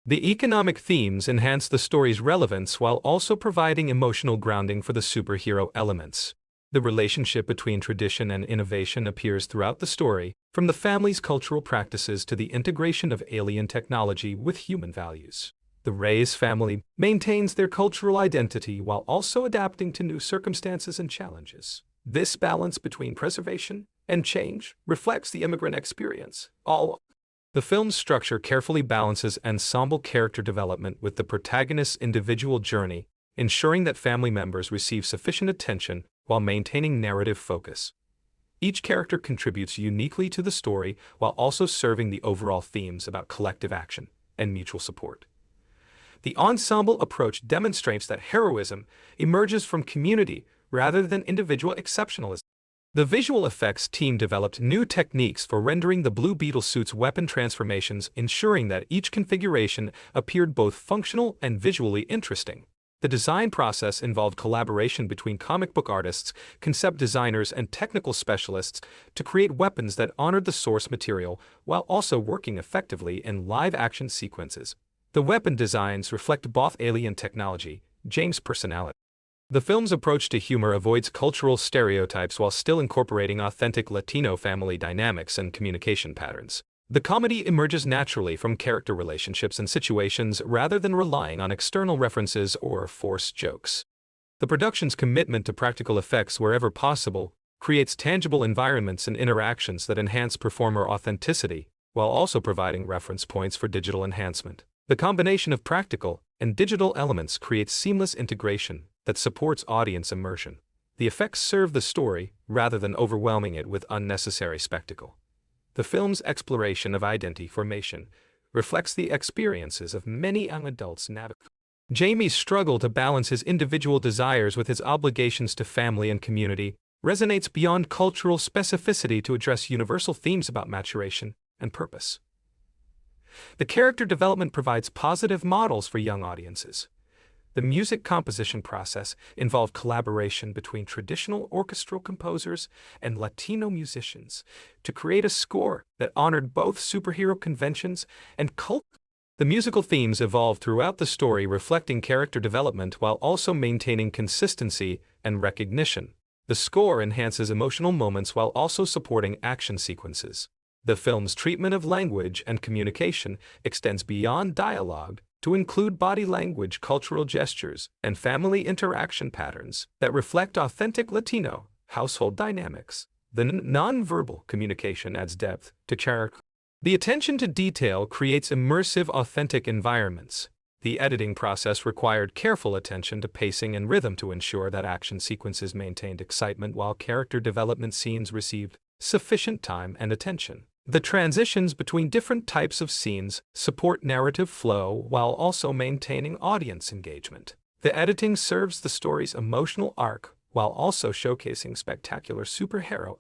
S1: The economic themes enhance the story's relevance while also providing emotional grounding for the superhero elements. The relationship between tradition and innovation appears throughout the story, from the family's cultural practices to the integration of alien technology with human values. The Reyes family maintains their cultural identity while also adapting to new circumstances and challenges. This balance between preservation and change reflects the immigrant experience. The film's structure carefully balances ensemble character development with the protagonist's individual journey, ensuring that family members receive sufficient attention while maintaining narrative focus. Each character contributes uniquely to the story while also serving the overall themes about collective action and mutual support. The ensemble approach demonstrates that heroism emerges from community rather than individual exceptionalism. The visual effects team developed new techniques for rendering the Blue Beetle suit's weapon transformations, ensuring that each configuration appeared both functional and visually interesting. The design process involved collaboration between comic book artists, concept designers, and technical specialists to create weapons that honored the source material while also working effectively in live-action sequences. The weapon designs reflect both alien technology, Jaime's personality. The film's approach to humor avoids cultural stereotypes while still incorporating authentic Latino family dynamics and communication patterns. The comedy emerges naturally from character relationships and situations rather than relying on external references or forced jokes. The production's commitment to practical effects wherever possible creates tangible environments and interactions that enhance performer authenticity, while also providing reference points for digital enhancement. The combination of practical and digital elements creates seamless integration that supports audience immersion. The effects serve the story rather than overwhelming it with unnecessary spectacle. The film's exploration of identity formation reflects the experiences of many young adults navigating. Jaime's struggle to balance his individual desires with his obligations to family and community resonates beyond cultural specificity to address universal themes about maturation and purpose. The character development provides positive models for young audiences. The music composition process involved collaboration between traditional orchestral composers and Latino musicians to create a score that honored both superhero conventions and cult. The musical themes evolved throughout the story, reflecting character development while also maintaining consistency and recognition. The score enhances emotional moments while also supporting action sequences. The film's treatment of language and communication extends beyond dialogue to include body language, cultural gestures, and family interaction patterns that reflect authentic Latino household dynamics. The nonverbal communication adds depth to character. The attention to detail creates immersive, authentic environments. The editing process required careful attention to pacing and rhythm to ensure that action sequences maintained excitement while character development scenes received sufficient time and attention. The transitions between different types of scenes support narrative flow while also maintaining audience engagement. The editing serves the story's emotional arc while also showcasing spectacular superhero.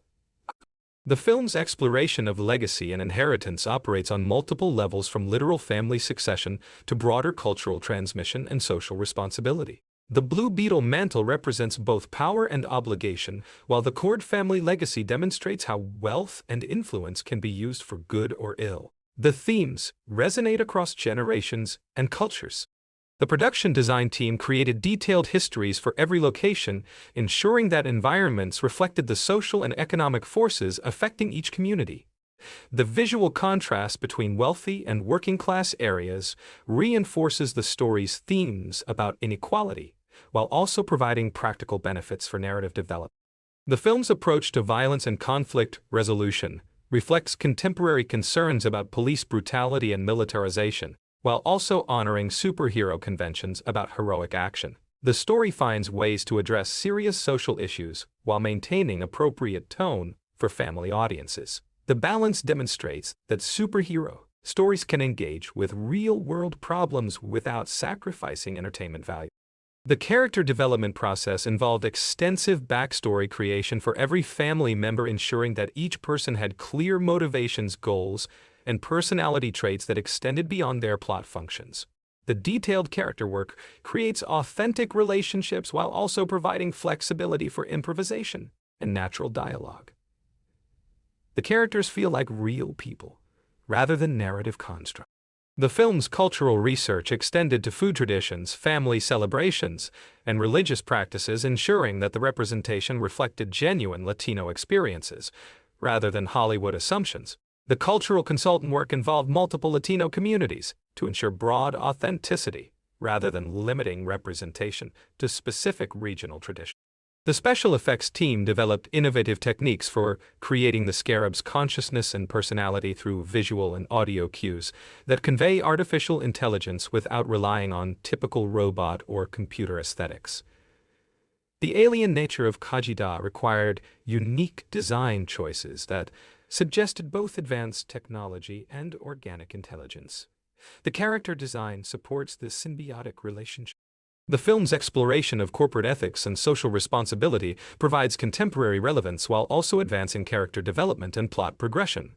S1: The film's exploration of legacy and inheritance operates on multiple levels, from literal family succession to broader cultural transmission and social responsibility. The Blue Beetle mantle represents both power and obligation, while the Cord family legacy demonstrates how wealth and influence can be used for good or ill. The themes resonate across generations and cultures. The production design team created detailed histories for every location, ensuring that environments reflected the social and economic forces affecting each community. The visual contrast between wealthy and working-class areas reinforces the story's themes about inequality, while also providing practical benefits for narrative development. The film's approach to violence and conflict resolution reflects contemporary concerns about police brutality and militarization, while also honoring superhero conventions about heroic action. The story finds ways to address serious social issues while maintaining appropriate tone for family audiences. The balance demonstrates that superhero stories can engage with real-world problems without sacrificing entertainment value. The character development process involved extensive backstory creation for every family member, ensuring that each person had clear motivations, goals, and personality traits that extended beyond their plot functions. The detailed character work creates authentic relationships while also providing flexibility for improvisation and natural dialogue. The characters feel like real people, rather than narrative constructs. The film's cultural research extended to food traditions, family celebrations, and religious practices, ensuring that the representation reflected genuine Latino experiences, rather than Hollywood assumptions. The cultural consultant work involved multiple Latino communities to ensure broad authenticity, rather than limiting representation to specific regional traditions. The special effects team developed innovative techniques for creating the Scarab's consciousness and personality through visual and audio cues that convey artificial intelligence without relying on typical robot or computer aesthetics. The alien nature of Kajida required unique design choices that suggested both advanced technology and organic intelligence. The character design supports this symbiotic relationship. The film's exploration of corporate ethics and social responsibility provides contemporary relevance while also advancing character development and plot progression.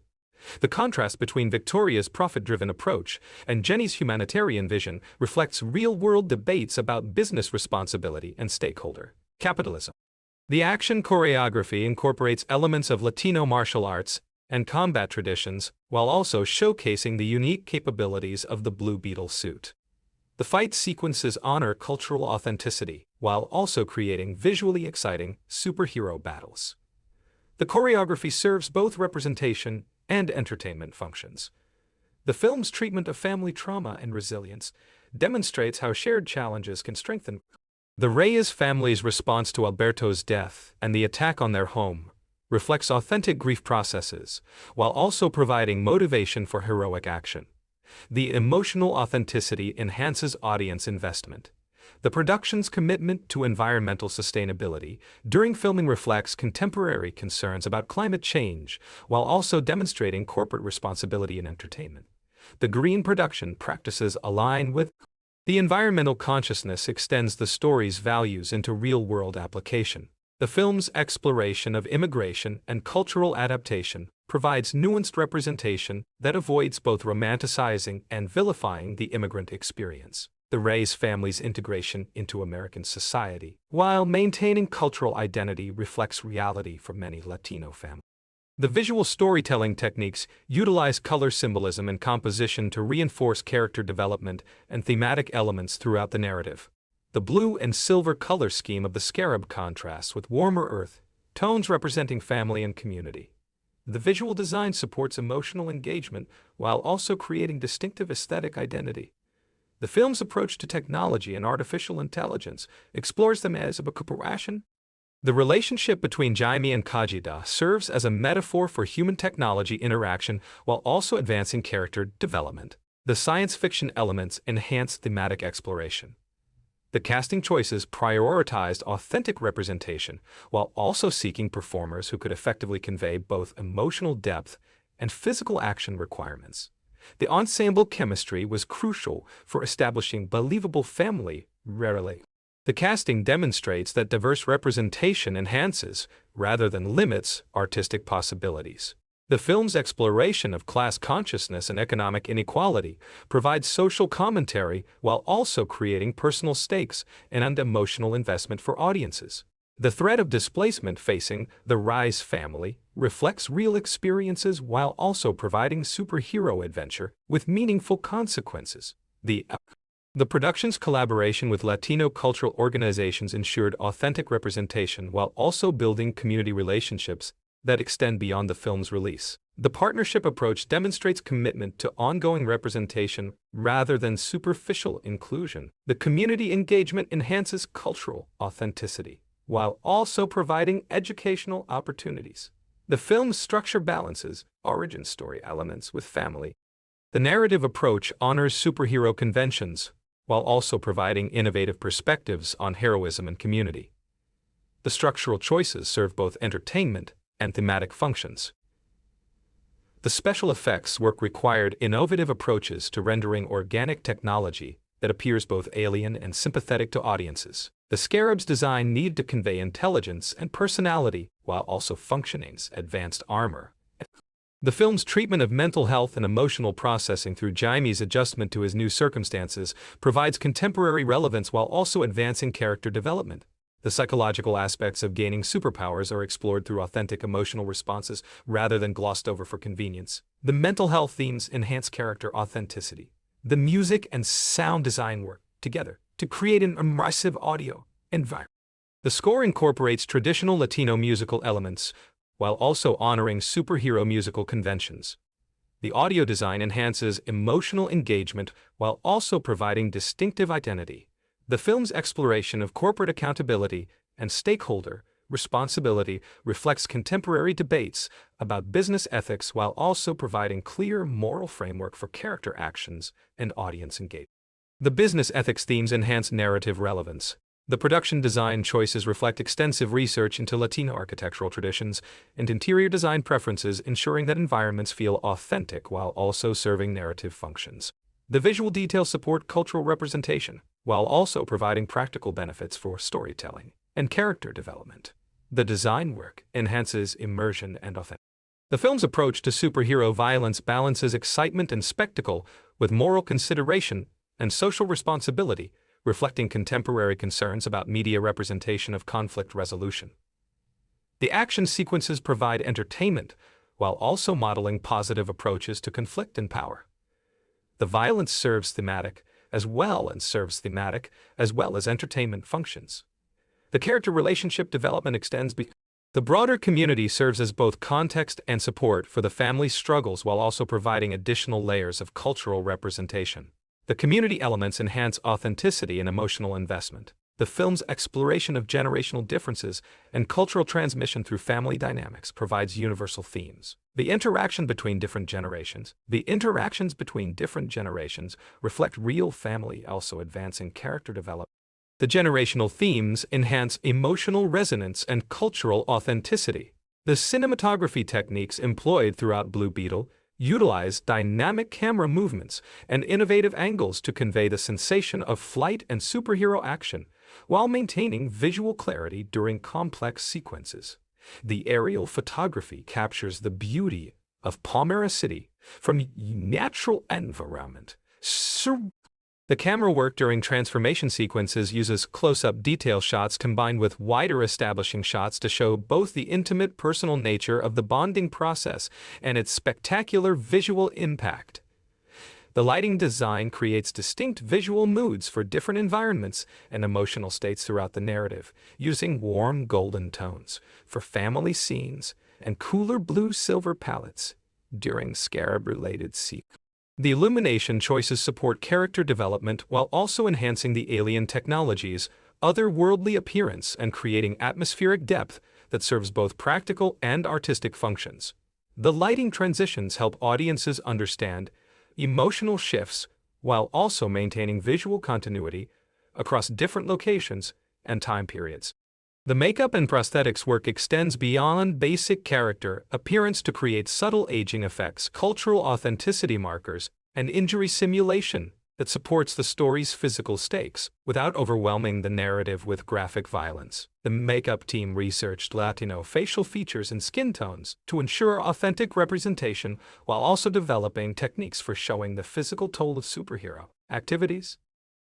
S1: The contrast between Victoria's profit-driven approach and Jenny's humanitarian vision reflects real-world debates about business responsibility and stakeholder capitalism. The action choreography incorporates elements of Latino martial arts and combat traditions, while also showcasing the unique capabilities of the Blue Beetle suit. The fight sequences honor cultural authenticity, while also creating visually exciting superhero battles. The choreography serves both representation and entertainment functions. The film's treatment of family trauma and resilience demonstrates how shared challenges can strengthen. The Reyes family's response to Alberto's death and the attack on their home reflects authentic grief processes, while also providing motivation for heroic action. The emotional authenticity enhances audience investment. The production's commitment to environmental sustainability during filming reflects contemporary concerns about climate change, while also demonstrating corporate responsibility in entertainment. The green production practices align with the environmental consciousness extends the story's values into real-world application. The film's exploration of immigration and cultural adaptation provides nuanced representation that avoids both romanticizing and vilifying the immigrant experience. The Reyes family's integration into American society, while maintaining cultural identity, reflects reality for many Latino families. The visual storytelling techniques utilize color symbolism and composition to reinforce character development and thematic elements throughout the narrative. The blue and silver color scheme of the Scarab contrasts with warmer earth tones representing family and community. The visual design supports emotional engagement while also creating distinctive aesthetic identity. The film's approach to technology and artificial intelligence explores them as a cooperation. The relationship between Jaime and Kajida serves as a metaphor for human-technology interaction while also advancing character development. The science fiction elements enhance thematic exploration. The casting choices prioritized authentic representation while also seeking performers who could effectively convey both emotional depth and physical action requirements. The ensemble chemistry was crucial for establishing believable family rarely. The casting demonstrates that diverse representation enhances, rather than limits, artistic possibilities. The film's exploration of class consciousness and economic inequality provides social commentary while also creating personal stakes and emotional investment for audiences. The threat of displacement facing the Reyes family reflects real experiences while also providing superhero adventure with meaningful consequences. The production's collaboration with Latino cultural organizations ensured authentic representation while also building community relationships that extend beyond the film's release. The partnership approach demonstrates commitment to ongoing representation rather than superficial inclusion. The community engagement enhances cultural authenticity while also providing educational opportunities. The film's structure balances origin story elements with family. The narrative approach honors superhero conventions while also providing innovative perspectives on heroism and community. The structural choices serve both entertainment and thematic functions. The special effects work required innovative approaches to rendering organic technology that appears both alien and sympathetic to audiences. The Scarab's design needed to convey intelligence and personality while also functioning as advanced armor. The film's treatment of mental health and emotional processing through Jaime's adjustment to his new circumstances provides contemporary relevance while also advancing character development. The psychological aspects of gaining superpowers are explored through authentic emotional responses rather than glossed over for convenience. The mental health themes enhance character authenticity. The music and sound design work together to create an immersive audio environment. The score incorporates traditional Latino musical elements while also honoring superhero musical conventions. The audio design enhances emotional engagement while also providing distinctive identity. The film's exploration of corporate accountability and stakeholder responsibility reflects contemporary debates about business ethics while also providing clear moral framework for character actions and audience engagement. The business ethics themes enhance narrative relevance. The production design choices reflect extensive research into Latino architectural traditions and interior design preferences, ensuring that environments feel authentic while also serving narrative functions. The visual details support cultural representation, while also providing practical benefits for storytelling and character development. The design work enhances immersion and authenticity. The film's approach to superhero violence balances excitement and spectacle with moral consideration and social responsibility, reflecting contemporary concerns about media representation of conflict resolution. The action sequences provide entertainment while also modeling positive approaches to conflict and power. The violence serves thematic as well as entertainment functions. The character relationship development extends beyond. The broader community serves as both context and support for the family's struggles while also providing additional layers of cultural representation. The community elements enhance authenticity and emotional investment. The film's exploration of generational differences and cultural transmission through family dynamics provides universal themes. The interactions between different generations reflect real family, also advancing character development. The generational themes enhance emotional resonance and cultural authenticity. The cinematography techniques employed throughout Blue Beetle utilize dynamic camera movements and innovative angles to convey the sensation of flight and superhero action, while maintaining visual clarity during complex sequences. The aerial photography captures the beauty of Palmera City from natural environment. The camera work during transformation sequences uses close-up detail shots combined with wider establishing shots to show both the intimate personal nature of the bonding process and its spectacular visual impact. The lighting design creates distinct visual moods for different environments and emotional states throughout the narrative, using warm golden tones for family scenes and cooler blue-silver palettes during Scarab-related sequences. The illumination choices support character development while also enhancing the alien technology's otherworldly appearance and creating atmospheric depth that serves both practical and artistic functions. The lighting transitions help audiences understand emotional shifts while also maintaining visual continuity across different locations and time periods. The makeup and prosthetics work extends beyond basic character appearance to create subtle aging effects, cultural authenticity markers, and injury simulation that supports the story's physical stakes without overwhelming the narrative with graphic violence. The makeup team researched Latino facial features and skin tones to ensure authentic representation while also developing techniques for showing the physical toll of superhero activities.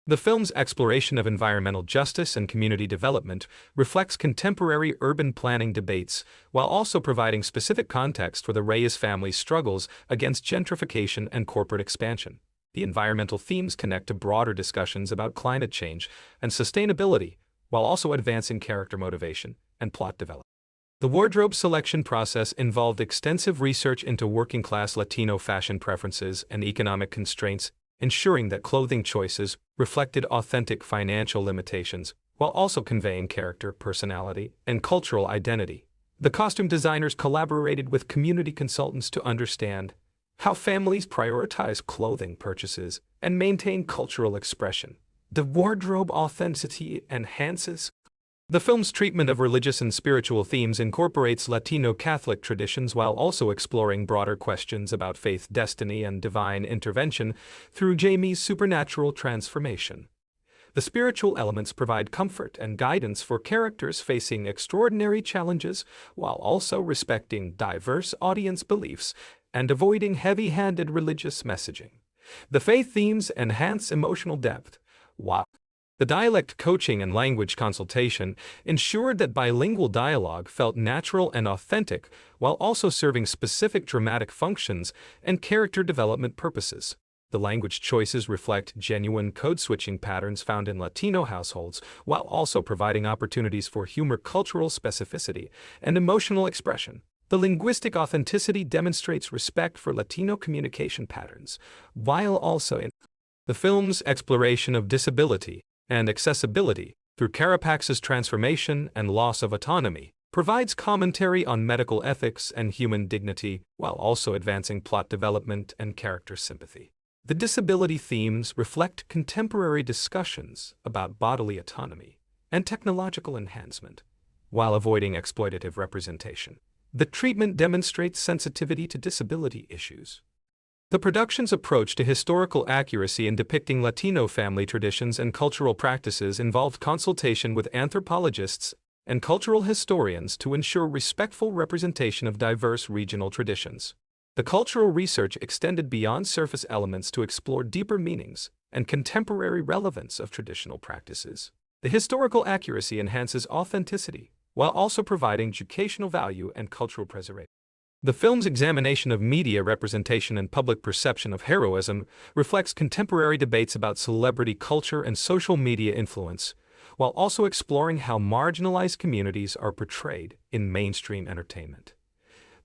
S1: The film's exploration of environmental justice and community development reflects contemporary urban planning debates while also providing specific context for the Reyes family's struggles against gentrification and corporate expansion. The environmental themes connect to broader discussions about climate change and sustainability while also advancing character motivation and plot development. The wardrobe selection process involved extensive research into working-class Latino fashion preferences and economic constraints, ensuring that clothing choices reflected authentic financial limitations while also conveying character, personality, and cultural identity. The costume designers collaborated with community consultants to understand how families prioritize clothing purchases and maintain cultural expression. The wardrobe authenticity enhances. The film's treatment of religious and spiritual themes incorporates Latino Catholic traditions while also exploring broader questions about faith, destiny, and divine intervention through Jaime's supernatural transformation. The spiritual elements provide comfort and guidance for characters facing extraordinary challenges while also respecting diverse audience beliefs and avoiding heavy-handed religious messaging. The faith themes enhance emotional depth, while the dialect coaching and language consultation ensured that bilingual dialogue felt natural and authentic while also serving specific dramatic functions and character development purposes. The language choices reflect genuine code-switching patterns found in Latino households while also providing opportunities for humor, cultural specificity, and emotional expression. The linguistic authenticity demonstrates respect for Latino communication patterns, while also in the film's exploration of disability and accessibility through Carapax's transformation and loss of autonomy provides commentary on medical ethics and human dignity while also advancing plot development and character sympathy. The disability themes reflect contemporary discussions about bodily autonomy and technological enhancement while avoiding exploitative representation. The treatment demonstrates sensitivity to disability issues. The production's approach to historical accuracy in depicting Latino family traditions and cultural practices involved consultation with anthropologists and cultural historians to ensure respectful representation of diverse regional traditions. The cultural research extended beyond surface elements to explore deeper meanings and contemporary relevance of traditional practices. The historical accuracy enhances authenticity while also providing educational value and cultural preservation. The film's examination of media representation and public perception of heroism reflects contemporary debates about celebrity culture and social media influence, while also exploring how marginalized communities are portrayed in mainstream entertainment.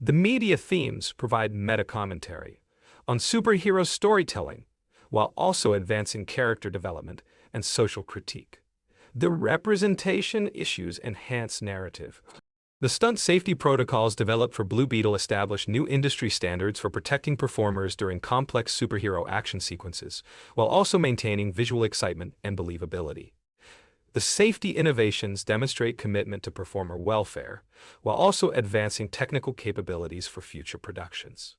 S1: The media themes provide meta-commentary on superhero storytelling, while also advancing character development and social critique. The representation issues enhance narrative. The stunt safety protocols developed for Blue Beetle establish new industry standards for protecting performers during complex superhero action sequences, while also maintaining visual excitement and believability. The safety innovations demonstrate commitment to performer welfare, while also advancing technical capabilities for future productions.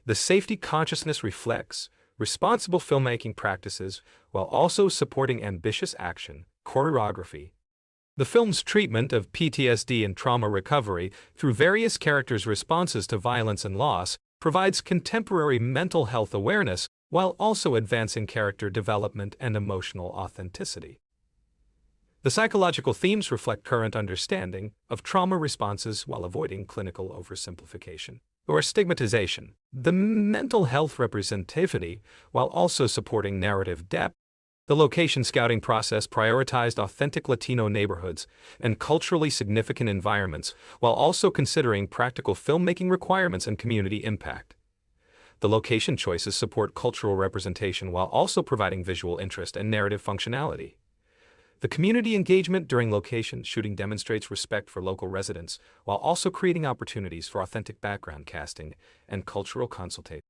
S1: The safety consciousness reflects responsible filmmaking practices while also supporting ambitious action, choreography. The film's treatment of PTSD and trauma recovery through various characters' responses to violence and loss provides contemporary mental health awareness while also advancing character development and emotional authenticity. The psychological themes reflect current understanding of trauma responses while avoiding clinical oversimplification or stigmatization. The mental health representativity while also supporting narrative depth. The location scouting process prioritized authentic Latino neighborhoods and culturally significant environments while also considering practical filmmaking requirements and community impact. The location choices support cultural representation while also providing visual interest and narrative functionality. The community engagement during location shooting demonstrates respect for local residents while also creating opportunities for authentic background casting and cultural consultation.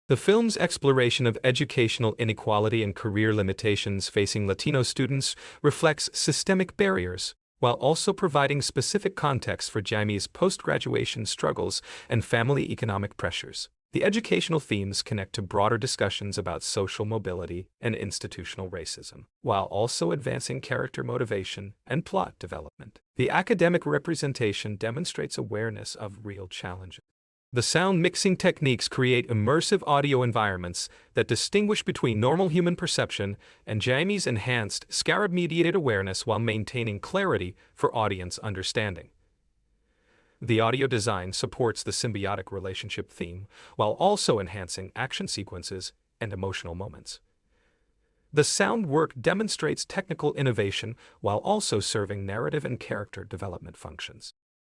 S1: The film's exploration of educational inequality and career limitations facing Latino students reflects systemic barriers, while also providing specific context for Jaime's post-graduation struggles and family economic pressures. The educational themes connect to broader discussions about social mobility and institutional racism, while also advancing character motivation and plot development. The academic representation demonstrates awareness of real challenges. The sound mixing techniques create immersive audio environments that distinguish between normal human perception and Jaime's enhanced Scarab-mediated awareness while maintaining clarity for audience understanding. The audio design supports the symbiotic relationship theme while also enhancing action sequences and emotional moments. The sound work demonstrates technical innovation while also serving narrative and character development functions.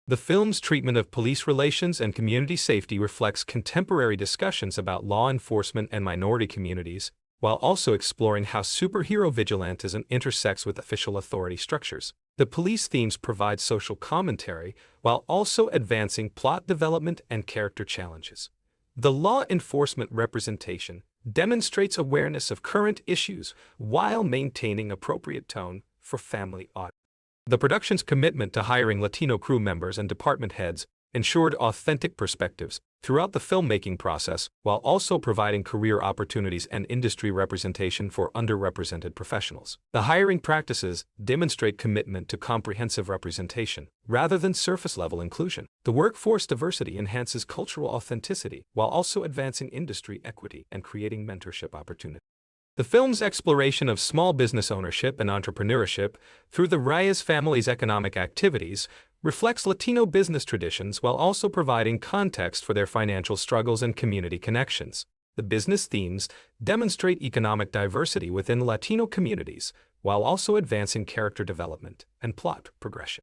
S1: The film's treatment of police relations and community safety reflects contemporary discussions about law enforcement and minority communities, while also exploring how superhero vigilantism intersects with official authority structures. The police themes provide social commentary while also advancing plot development and character challenges. The law enforcement representation demonstrates awareness of current issues while maintaining appropriate tone for family audiences. The production's commitment to hiring Latino crew members and department heads ensured authentic perspectives throughout the filmmaking process while also providing career opportunities and industry representation for underrepresented professionals. The hiring practices demonstrate commitment to comprehensive representation rather than surface-level inclusion. The workforce diversity enhances cultural authenticity while also advancing industry equity and creating mentorship opportunities. The film's exploration of small business ownership and entrepreneurship through the Reyes family's economic activities reflects Latino business traditions while also providing context for their financial struggles and community connections. The business themes demonstrate economic diversity within Latino communities while also advancing character development and plot progression.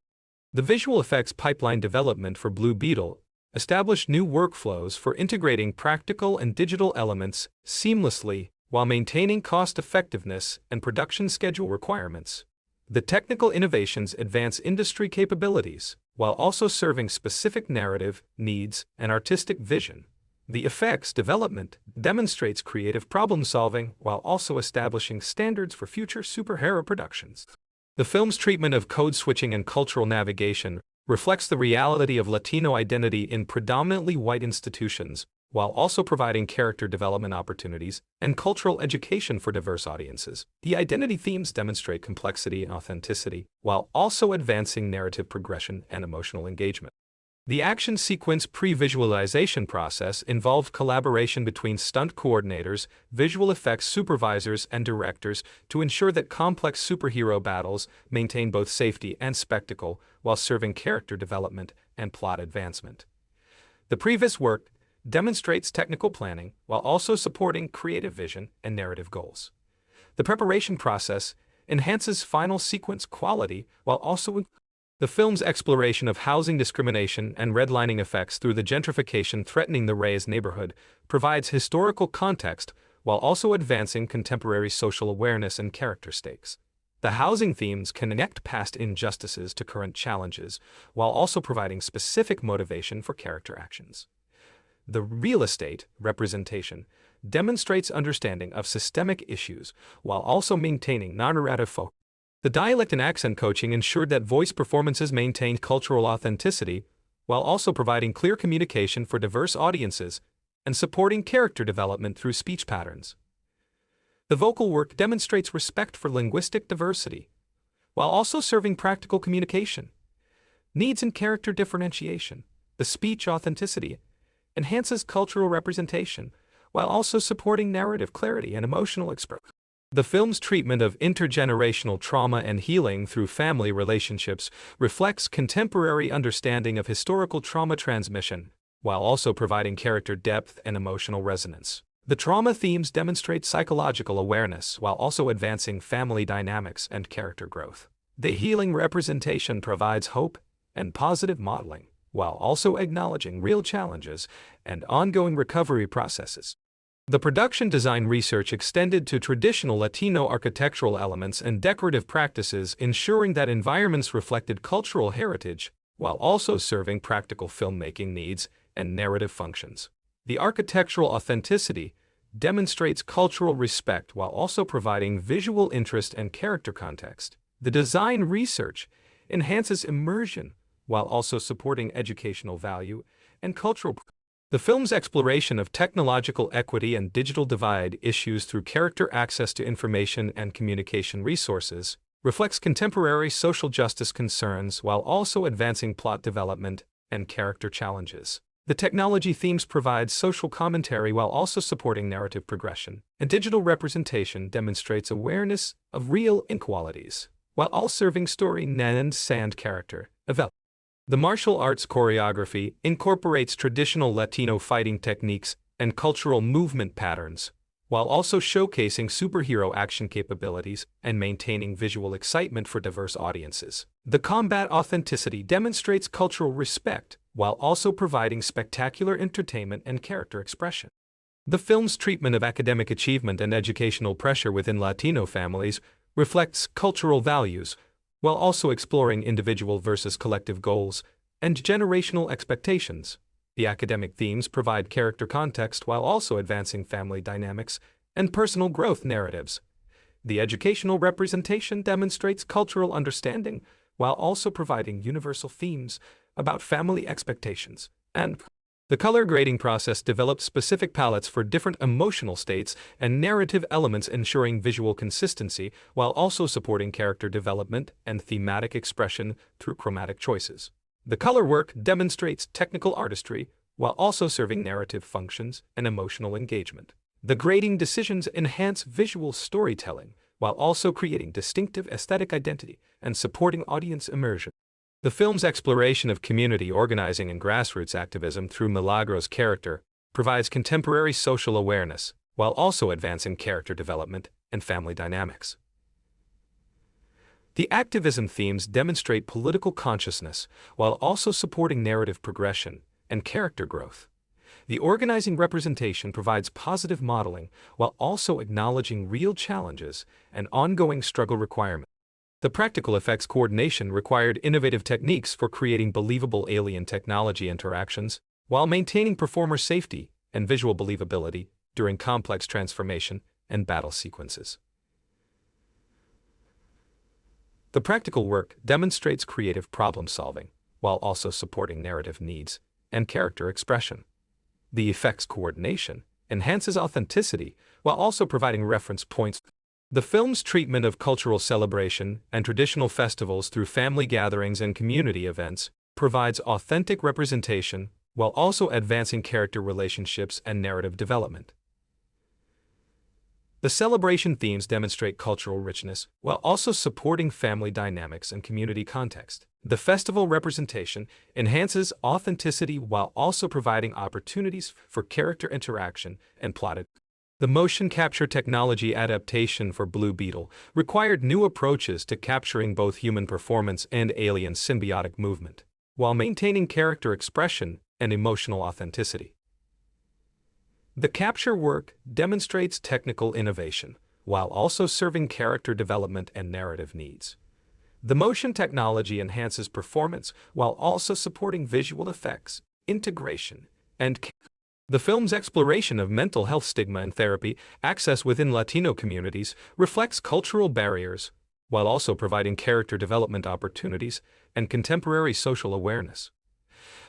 S1: The visual effects pipeline development for Blue Beetle established new workflows for integrating practical and digital elements seamlessly while maintaining cost-effectiveness and production schedule requirements. The technical innovations advance industry capabilities while also serving specific narrative needs and artistic vision. The effects development demonstrates creative problem-solving while also establishing standards for future superhero productions. The film's treatment of code switching and cultural navigation reflects the reality of Latino identity in predominantly white institutions, while also providing character development opportunities and cultural education for diverse audiences. The identity themes demonstrate complexity and authenticity, while also advancing narrative progression and emotional engagement. The action sequence pre-visualization process involved collaboration between stunt coordinators, visual effects supervisors, and directors to ensure that complex superhero battles maintain both safety and spectacle while serving character development and plot advancement. The previs work demonstrates technical planning while also supporting creative vision and narrative goals. The preparation process enhances final sequence quality while also the film's exploration of housing discrimination and redlining effects through the gentrification threatening the Reyes neighborhood provides historical context while also advancing contemporary social awareness and character stakes. The housing themes connect past injustices to current challenges while also providing specific motivation for character actions. The real estate representation demonstrates understanding of systemic issues while also maintaining non-narrative focus. The dialect and accent coaching ensured that voice performances maintained cultural authenticity while also providing clear communication for diverse audiences and supporting character development through speech patterns. The vocal work demonstrates respect for linguistic diversity, while also serving practical communication needs and character differentiation. The speech authenticity enhances cultural representation, while also supporting narrative clarity and emotional expression. The film's treatment of intergenerational trauma and healing through family relationships reflects contemporary understanding of historical trauma transmission, while also providing character depth and emotional resonance. The trauma themes demonstrate psychological awareness while also advancing family dynamics and character growth. The healing representation provides hope and positive modeling, while also acknowledging real challenges and ongoing recovery processes. The production design research extended to traditional Latino architectural elements and decorative practices, ensuring that environments reflected cultural heritage, while also serving practical filmmaking needs and narrative functions. The architectural authenticity demonstrates cultural respect while also providing visual interest and character context. The design research enhances immersion while also supporting educational value and cultural. The film's exploration of technological equity and digital divide issues through character access to information and communication resources reflects contemporary social justice concerns while also advancing plot development and character challenges. The technology themes provide social commentary while also supporting narrative progression, and digital representation demonstrates awareness of real inequalities, while all serving story and sand character development. The martial arts choreography incorporates traditional Latino fighting techniques and cultural movement patterns, while also showcasing superhero action capabilities and maintaining visual excitement for diverse audiences. The combat authenticity demonstrates cultural respect, while also providing spectacular entertainment and character expression. The film's treatment of academic achievement and educational pressure within Latino families reflects cultural values, while also exploring individual versus collective goals and generational expectations. The academic themes provide character context while also advancing family dynamics and personal growth narratives. The educational representation demonstrates cultural understanding while also providing universal themes about family expectations. And the color grading process developed specific palettes for different emotional states and narrative elements, ensuring visual consistency while also supporting character development and thematic expression through chromatic choices. The color work demonstrates technical artistry while also serving narrative functions and emotional engagement. The grading decisions enhance visual storytelling while also creating distinctive aesthetic identity and supporting audience immersion. The film's exploration of community organizing and grassroots activism through Milagro's character provides contemporary social awareness, while also advancing character development and family dynamics. The activism themes demonstrate political consciousness, while also supporting narrative progression and character growth. The organizing representation provides positive modeling, while also acknowledging real challenges and ongoing struggle requirements. The practical effects coordination required innovative techniques for creating believable alien technology interactions, while maintaining performer safety and visual believability during complex transformation and battle sequences. The practical work demonstrates creative problem-solving, while also supporting narrative needs and character expression. The effects coordination enhances authenticity, while also providing reference points. The film's treatment of cultural celebration and traditional festivals through family gatherings and community events provides authentic representation while also advancing character relationships and narrative development. The celebration themes demonstrate cultural richness while also supporting family dynamics and community context. The festival representation enhances authenticity while also providing opportunities for character interaction and plotted. The motion capture technology adaptation for Blue Beetle required new approaches to capturing both human performance and alien symbiotic movement, while maintaining character expression and emotional authenticity. The capture work demonstrates technical innovation, while also serving character development and narrative needs. The motion technology enhances performance while also supporting visual effects, integration, and the film's exploration of mental health stigma and therapy access within Latino communities reflects cultural barriers, while also providing character development opportunities and contemporary social awareness.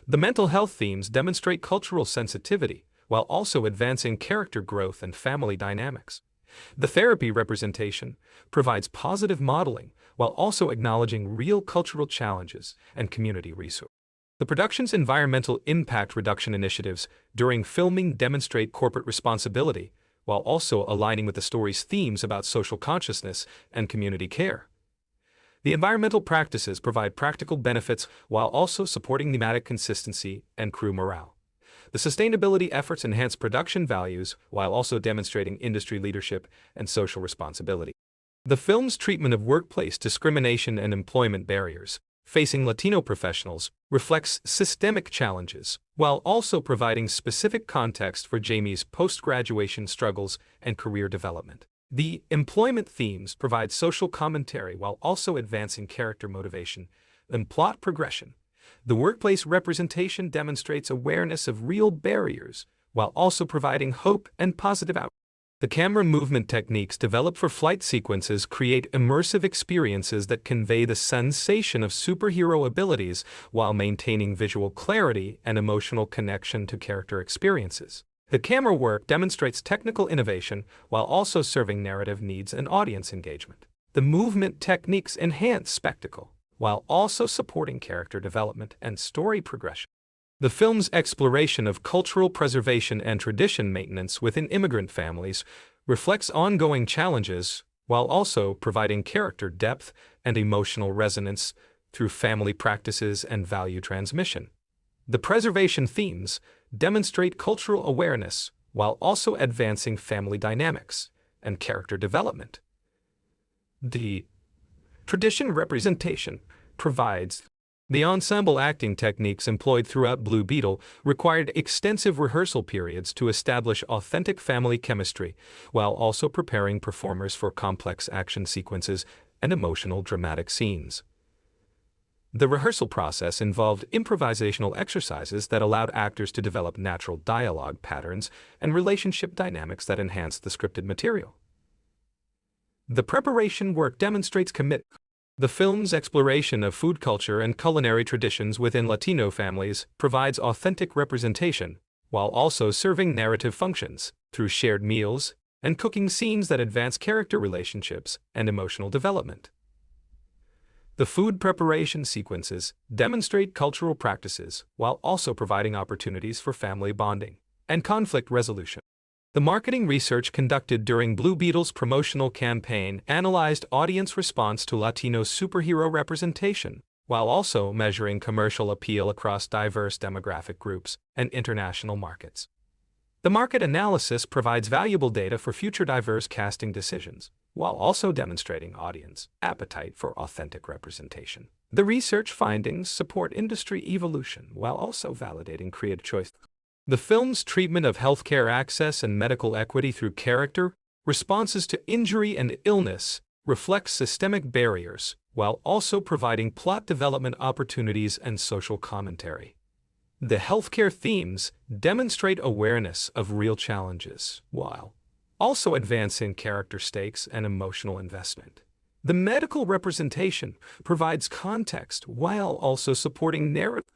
S1: The mental health themes demonstrate cultural sensitivity, while also advancing character growth and family dynamics. The therapy representation provides positive modeling while also acknowledging real cultural challenges and community resources. The production's environmental impact reduction initiatives during filming demonstrate corporate responsibility while also aligning with the story's themes about social consciousness and community care. The environmental practices provide practical benefits while also supporting thematic consistency and crew morale. The sustainability efforts enhance production values while also demonstrating industry leadership and social responsibility. The film's treatment of workplace discrimination and employment barriers facing Latino professionals reflects systemic challenges, while also providing specific context for Jamie's post-graduation struggles and career development. The employment themes provide social commentary while also advancing character motivation and plot progression. The workplace representation demonstrates awareness of real barriers while also providing hope and positive outcomes. The camera movement techniques developed for flight sequences create immersive experiences that convey the sensation of superhero abilities while maintaining visual clarity and emotional connection to character experiences. The camera work demonstrates technical innovation while also serving narrative needs and audience engagement. The movement techniques enhance spectacle while also supporting character development and story progression. The film's exploration of cultural preservation and tradition maintenance within immigrant families reflects ongoing challenges while also providing character depth and emotional resonance through family practices and value transmission. The preservation themes demonstrate cultural awareness while also advancing family dynamics and character development. The tradition representation provides. The ensemble acting techniques employed throughout Blue Beetle required extensive rehearsal periods to establish authentic family chemistry, while also preparing performers for complex action sequences and emotional dramatic scenes. The rehearsal process involved improvisational exercises that allowed actors to develop natural dialogue patterns and relationship dynamics that enhanced the scripted material. The preparation work demonstrates commitment. The film's exploration of food culture and culinary traditions within Latino families provides authentic representation, while also serving narrative functions through shared meals and cooking scenes that advance character relationships and emotional development. The food preparation sequences demonstrate cultural practices while also providing opportunities for family bonding and conflict resolution. The marketing research conducted during Blue Beetle's promotional campaign analyzed audience response to Latino superhero representation, while also measuring commercial appeal across diverse demographic groups and international markets. The market analysis provides valuable data for future diverse casting decisions, while also demonstrating audience appetite for authentic representation. The research findings support industry evolution while also validating creative choice. The film's treatment of healthcare access and medical equity through character responses to injury and illness reflects systemic barriers, while also providing plot development opportunities and social commentary. The healthcare themes demonstrate awareness of real challenges, while also advancing character stakes and emotional investment. The medical representation provides context while also supporting narrative.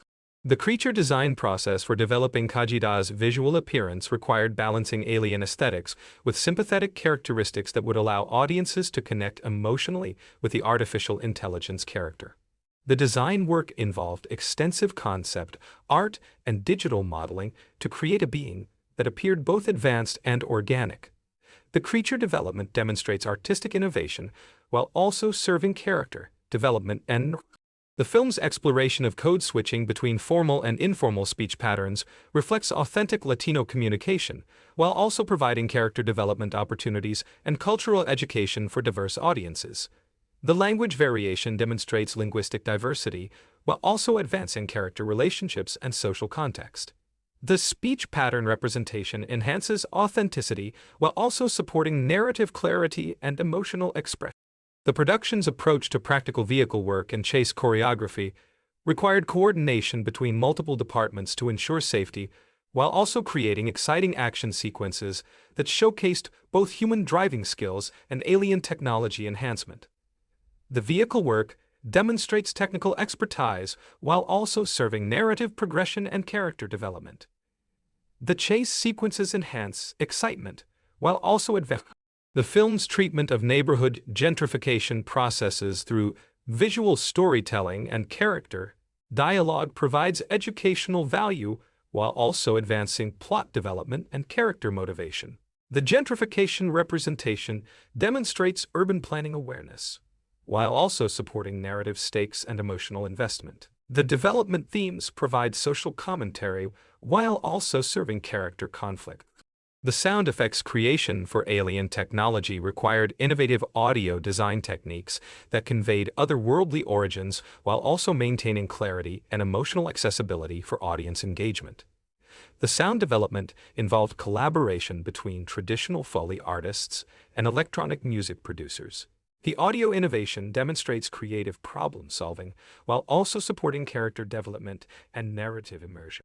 S1: The creature design process for developing Kajida's visual appearance required balancing alien aesthetics with sympathetic characteristics that would allow audiences to connect emotionally with the artificial intelligence character. The design work involved extensive concept, art, and digital modeling to create a being that appeared both advanced and organic. The creature development demonstrates artistic innovation while also serving character development and the film's exploration of code switching between formal and informal speech patterns reflects authentic Latino communication, while also providing character development opportunities and cultural education for diverse audiences. The language variation demonstrates linguistic diversity, while also advancing character relationships and social context. The speech pattern representation enhances authenticity, while also supporting narrative clarity and emotional expression. The production's approach to practical vehicle work and chase choreography required coordination between multiple departments to ensure safety, while also creating exciting action sequences that showcased both human driving skills and alien technology enhancement. The vehicle work demonstrates technical expertise while also serving narrative progression and character development. The chase sequences enhance excitement, while also advancing. The film's treatment of neighborhood gentrification processes through visual storytelling and character dialogue provides educational value while also advancing plot development and character motivation. The gentrification representation demonstrates urban planning awareness, while also supporting narrative stakes and emotional investment. The development themes provide social commentary while also serving character conflict. The sound effects creation for alien technology required innovative audio design techniques that conveyed otherworldly origins while also maintaining clarity and emotional accessibility for audience engagement. The sound development involved collaboration between traditional Foley artists and electronic music producers. The audio innovation demonstrates creative problem solving while also supporting character development and narrative immersion.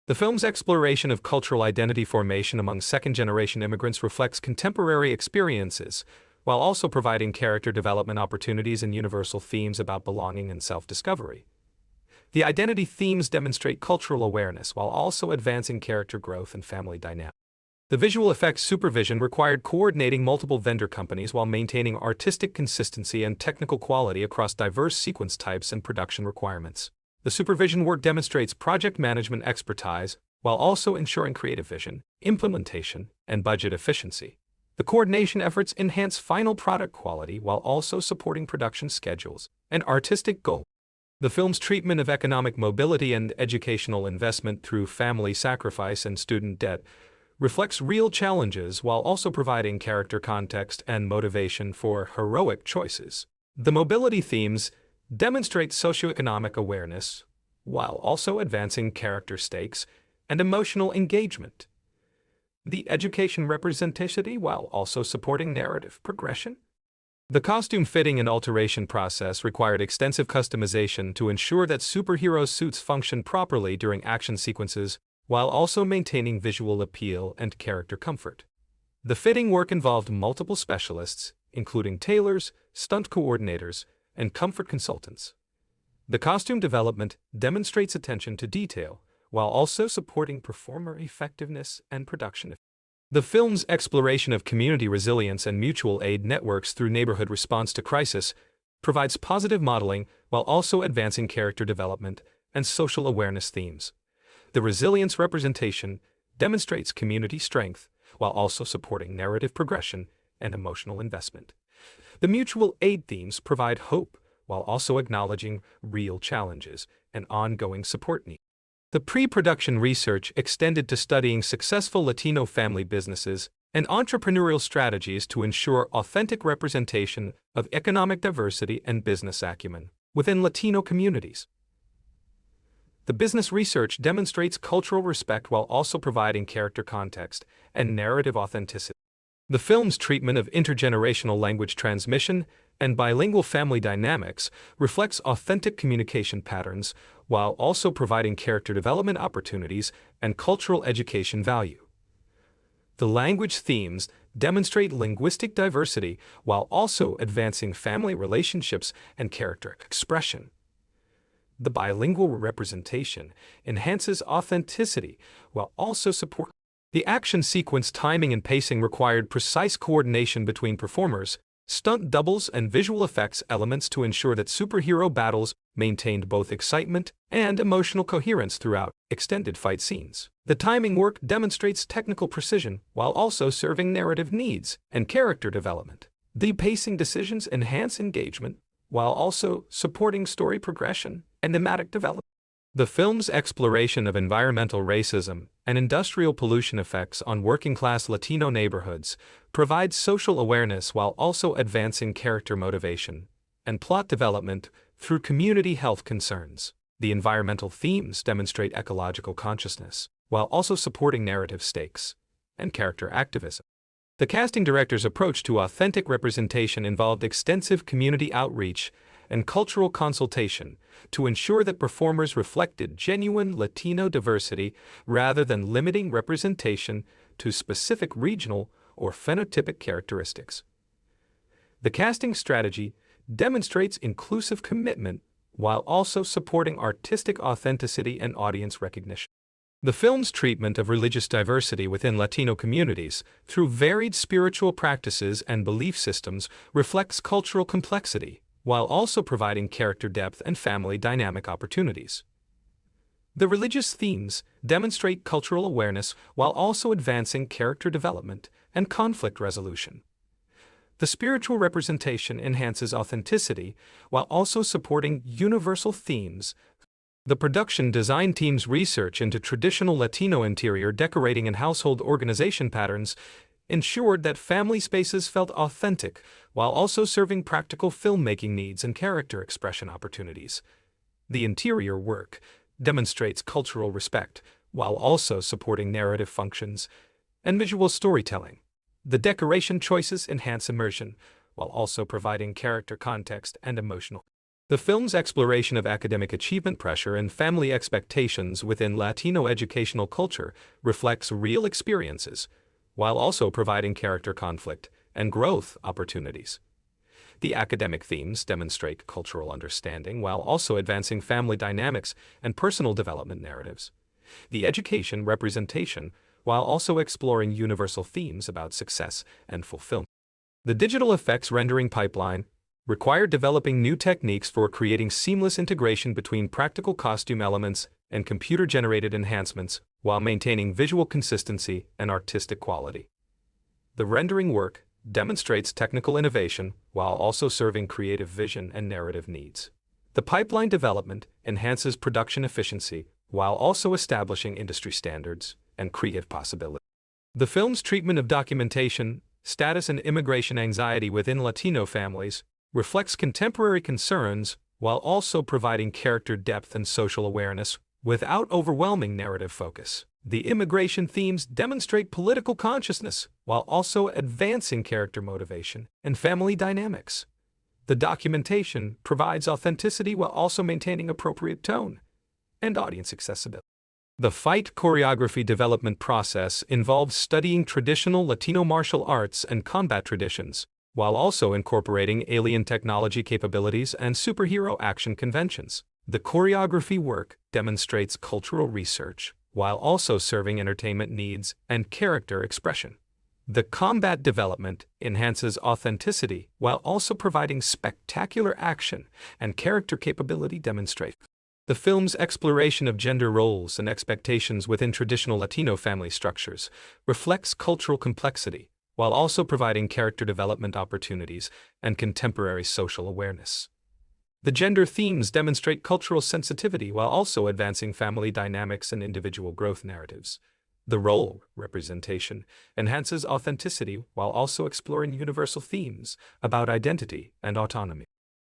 S1: The film's exploration of cultural identity formation among second-generation immigrants reflects contemporary experiences, while also providing character development opportunities and universal themes about belonging and self-discovery. The identity themes demonstrate cultural awareness while also advancing character growth and family dynamics. The visual effects supervision required coordinating multiple vendor companies while maintaining artistic consistency and technical quality across diverse sequence types and production requirements. The supervision work demonstrates project management expertise while also ensuring creative vision, implementation, and budget efficiency. The coordination efforts enhance final product quality while also supporting production schedules and artistic goals. The film's treatment of economic mobility and educational investment through family sacrifice and student debt reflects real challenges while also providing character context and motivation for heroic choices. The mobility themes demonstrate socioeconomic awareness while also advancing character stakes and emotional engagement. The education representativity while also supporting narrative progression. The costume fitting and alteration process required extensive customization to ensure that superhero suits function properly during action sequences while also maintaining visual appeal and character comfort. The fitting work involved multiple specialists, including tailors, stunt coordinators, and comfort consultants. The costume development demonstrates attention to detail while also supporting performer effectiveness and production. The film's exploration of community resilience and mutual aid networks through neighborhood response to crisis provides positive modeling while also advancing character development and social awareness themes. The resilience representation demonstrates community strength while also supporting narrative progression and emotional investment. The mutual aid themes provide hope while also acknowledging real challenges and ongoing support needs. The pre-production research extended to studying successful Latino family businesses and entrepreneurial strategies to ensure authentic representation of economic diversity and business acumen within Latino communities. The business research demonstrates cultural respect while also providing character context and narrative authenticity. The film's treatment of intergenerational language transmission and bilingual family dynamics reflects authentic communication patterns while also providing character development opportunities and cultural education value. The language themes demonstrate linguistic diversity while also advancing family relationships and character expression. The bilingual representation enhances authenticity while also supporting. The action sequence timing and pacing required precise coordination between performers, stunt doubles, and visual effects elements to ensure that superhero battles maintained both excitement and emotional coherence throughout extended fight scenes. The timing work demonstrates technical precision while also serving narrative needs and character development. The pacing decisions enhance engagement while also supporting story progression and thematic development. The film's exploration of environmental racism and industrial pollution effects on working-class Latino neighborhoods provides social awareness while also advancing character motivation and plot development through community health concerns. The environmental themes demonstrate ecological consciousness while also supporting narrative stakes and character activism. The casting director's approach to authentic representation involved extensive community outreach and cultural consultation to ensure that performers reflected genuine Latino diversity rather than limiting representation to specific regional or phenotypic characteristics. The casting strategy demonstrates inclusive commitment while also supporting artistic authenticity and audience recognition. The film's treatment of religious diversity within Latino communities, through varied spiritual practices and belief systems, reflects cultural complexity, while also providing character depth and family dynamic opportunities. The religious themes demonstrate cultural awareness while also advancing character development and conflict resolution. The spiritual representation enhances authenticity while also supporting universal themes. The production design team's research into traditional Latino interior decorating and household organization patterns ensured that family spaces felt authentic while also serving practical filmmaking needs and character expression opportunities. The interior work demonstrates cultural respect while also supporting narrative functions and visual storytelling. The decoration choices enhance immersion while also providing character context and emotional. The film's exploration of academic achievement pressure and family expectations within Latino educational culture reflects real experiences, while also providing character conflict and growth opportunities. The academic themes demonstrate cultural understanding while also advancing family dynamics and personal development narratives. The education representation while also exploring universal themes about success and fulfillment. The digital effects rendering pipeline required developing new techniques for creating seamless integration between practical costume elements and computer-generated enhancements while maintaining visual consistency and artistic quality. The rendering work demonstrates technical innovation while also serving creative vision and narrative needs. The pipeline development enhances production efficiency while also establishing industry standards and creative possibilities. The film's treatment of documentation, status and immigration anxiety within Latino families reflects contemporary concerns while also providing character depth and social awareness without overwhelming narrative focus. The immigration themes demonstrate political consciousness while also advancing character motivation and family dynamics. The documentation provides authenticity while also maintaining appropriate tone and audience accessibility. The fight choreography development process involves studying traditional Latino martial arts and combat traditions, while also incorporating alien technology capabilities and superhero action conventions. The choreography work demonstrates cultural research, while also serving entertainment needs and character expression. The combat development enhances authenticity, while also providing spectacular action and character capability demonstration. The film's exploration of gender roles and expectations within traditional Latino family structures reflects cultural complexity, while also providing character development opportunities and contemporary social awareness. The gender themes demonstrate cultural sensitivity while also advancing family dynamics and individual growth narratives. The role representation enhances authenticity while also exploring universal themes about identity and autonomy.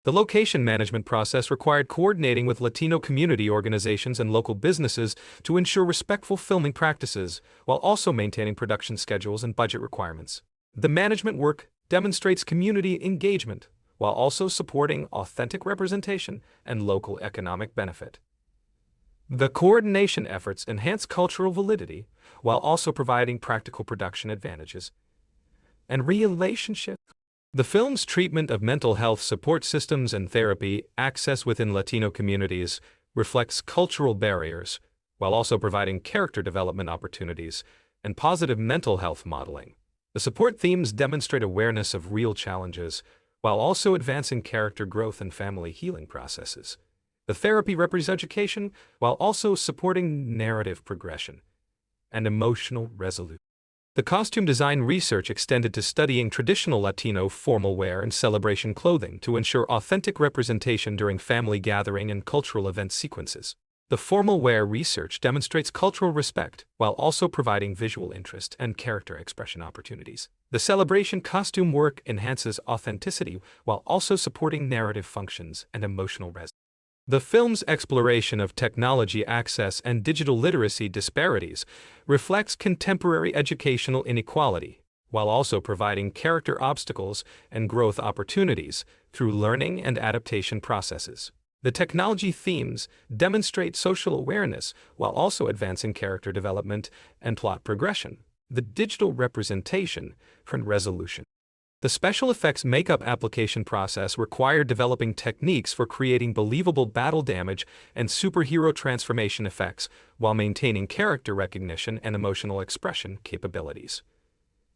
S1: The location management process required coordinating with Latino community organizations and local businesses to ensure respectful filming practices, while also maintaining production schedules and budget requirements. The management work demonstrates community engagement, while also supporting authentic representation and local economic benefit. The coordination efforts enhance cultural validity, while also providing practical production advantages and relationship. The film's treatment of mental health support systems and therapy access within Latino communities reflects cultural barriers, while also providing character development opportunities and positive mental health modeling. The support themes demonstrate awareness of real challenges, while also advancing character growth and family healing processes. The therapy represents education, while also supporting narrative progression and emotional resolution. The costume design research extended to studying traditional Latino formal wear and celebration clothing to ensure authentic representation during family gathering and cultural event sequences. The formal wear research demonstrates cultural respect while also providing visual interest and character expression opportunities. The celebration costume work enhances authenticity while also supporting narrative functions and emotional resonance. The film's exploration of technology access and digital literacy disparities reflects contemporary educational inequality, while also providing character obstacles and growth opportunities through learning and adaptation processes. The technology themes demonstrate social awareness while also advancing character development and plot progression. The digital representation and resolution. The special effects makeup application process required developing techniques for creating believable battle damage and superhero transformation effects while maintaining character recognition and emotional expression capabilities.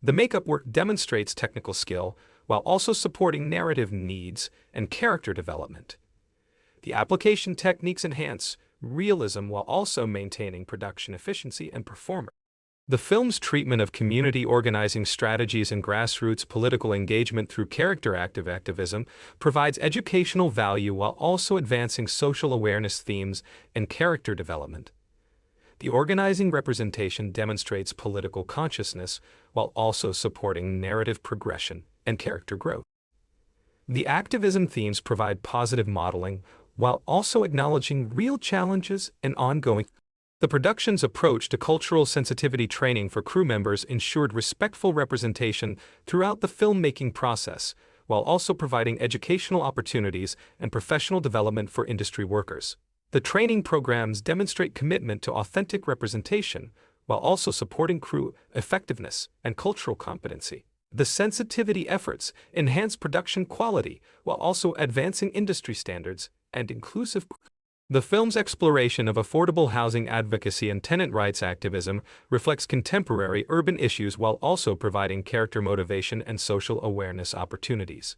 S1: The makeup work demonstrates technical skill while also supporting narrative needs and character development. The application techniques enhance realism while also maintaining production efficiency and performance. The film's treatment of community organizing strategies and grassroots political engagement through character activism provides educational value while also advancing social awareness themes and character development. The organizing representation demonstrates political consciousness while also supporting narrative progression and character growth. The activism themes provide positive modeling while also acknowledging real challenges and ongoing. The production's approach to cultural sensitivity training for crew members ensured respectful representation throughout the filmmaking process, while also providing educational opportunities and professional development for industry workers. The training programs demonstrate commitment to authentic representation, while also supporting crew effectiveness and cultural competency. The sensitivity efforts enhance production quality, while also advancing industry standards and inclusive. The film's exploration of affordable housing advocacy and tenant rights activism reflects contemporary urban issues while also providing character motivation and social awareness opportunities.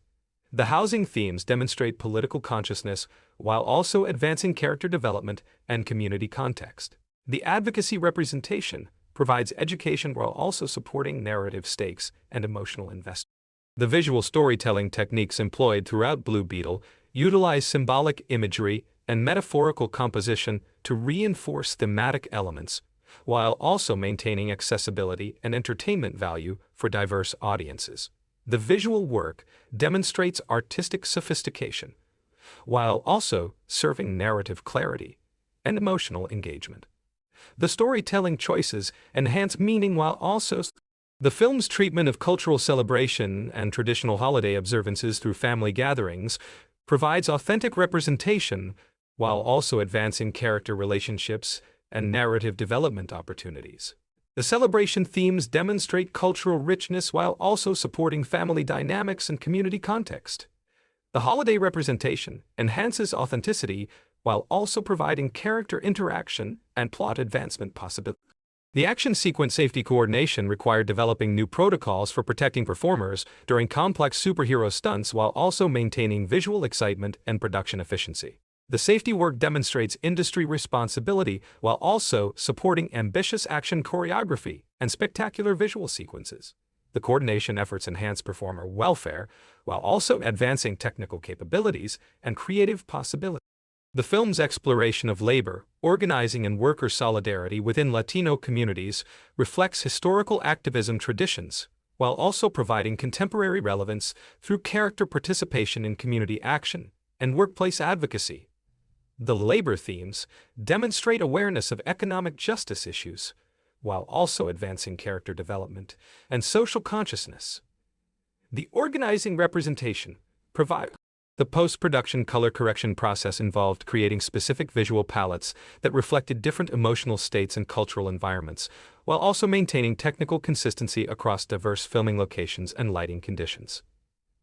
S1: The housing themes demonstrate political consciousness while also advancing character development and community context. The advocacy representation provides education while also supporting narrative stakes and emotional investment. The visual storytelling techniques employed throughout Blue Beetle utilize symbolic imagery and metaphorical composition to reinforce thematic elements, while also maintaining accessibility and entertainment value for diverse audiences. The visual work demonstrates artistic sophistication, while also serving narrative clarity and emotional engagement. The storytelling choices enhance meaning while also. The film's treatment of cultural celebration and traditional holiday observances through family gatherings provides authentic representation while also advancing character relationships and narrative development opportunities. The celebration themes demonstrate cultural richness while also supporting family dynamics and community context. The holiday representation enhances authenticity while also providing character interaction and plot advancement possibilities. The action sequence safety coordination required developing new protocols for protecting performers during complex superhero stunts while also maintaining visual excitement and production efficiency. The safety work demonstrates industry responsibility while also supporting ambitious action choreography and spectacular visual sequences. The coordination efforts enhance performer welfare while also advancing technical capabilities and creative possibilities. The film's exploration of labor, organizing, and worker solidarity within Latino communities reflects historical activism traditions, while also providing contemporary relevance through character participation in community action and workplace advocacy. The labor themes demonstrate awareness of economic justice issues, while also advancing character development and social consciousness. The organizing representation provides. The post-production color correction process involved creating specific visual palettes that reflected different emotional states and cultural environments, while also maintaining technical consistency across diverse filming locations and lighting conditions.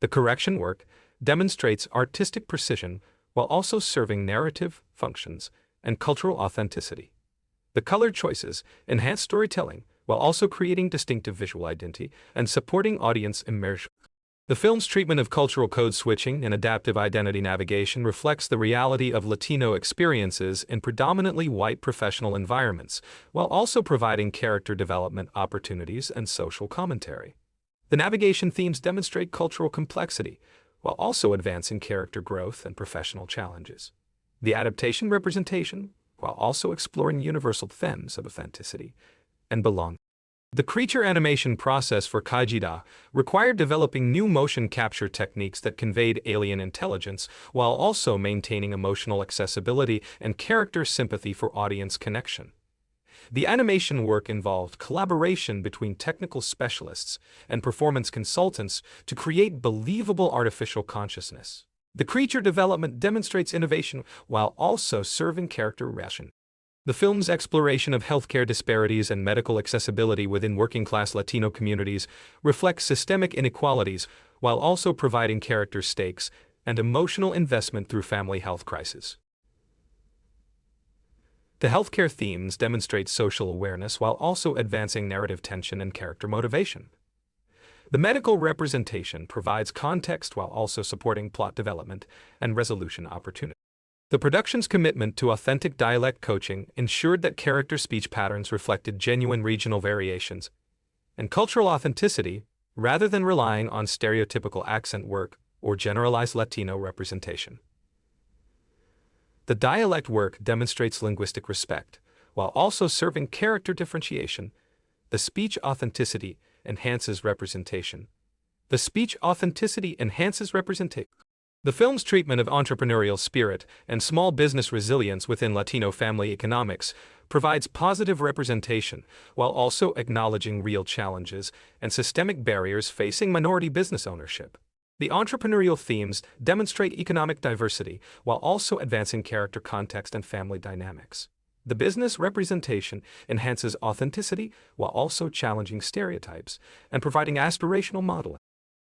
S1: The correction work demonstrates artistic precision while also serving narrative functions and cultural authenticity. The color choices enhance storytelling while also creating distinctive visual identity and supporting audience immersion. The film's treatment of cultural code switching and adaptive identity navigation reflects the reality of Latino experiences in predominantly white professional environments, while also providing character development opportunities and social commentary. The navigation themes demonstrate cultural complexity, while also advancing character growth and professional challenges. The adaptation representation, while also exploring universal themes of authenticity and belonging. The creature animation process for Kaijida required developing new motion capture techniques that conveyed alien intelligence while also maintaining emotional accessibility and character sympathy for audience connection. The animation work involved collaboration between technical specialists and performance consultants to create believable artificial consciousness. The creature development demonstrates innovation while also serving character rationale. The film's exploration of healthcare disparities and medical accessibility within working-class Latino communities reflects systemic inequalities while also providing character stakes and emotional investment through family health crisis. The healthcare themes demonstrate social awareness while also advancing narrative tension and character motivation. The medical representation provides context while also supporting plot development and resolution opportunity. The production's commitment to authentic dialect coaching ensured that character speech patterns reflected genuine regional variations and cultural authenticity rather than relying on stereotypical accent work or generalized Latino representation. The dialect work demonstrates linguistic respect, while also serving character differentiation. The speech authenticity enhances representation. The film's treatment of entrepreneurial spirit and small business resilience within Latino family economics provides positive representation, while also acknowledging real challenges and systemic barriers facing minority business ownership. The entrepreneurial themes demonstrate economic diversity while also advancing character context and family dynamics. The business representation enhances authenticity while also challenging stereotypes and providing aspirational modeling.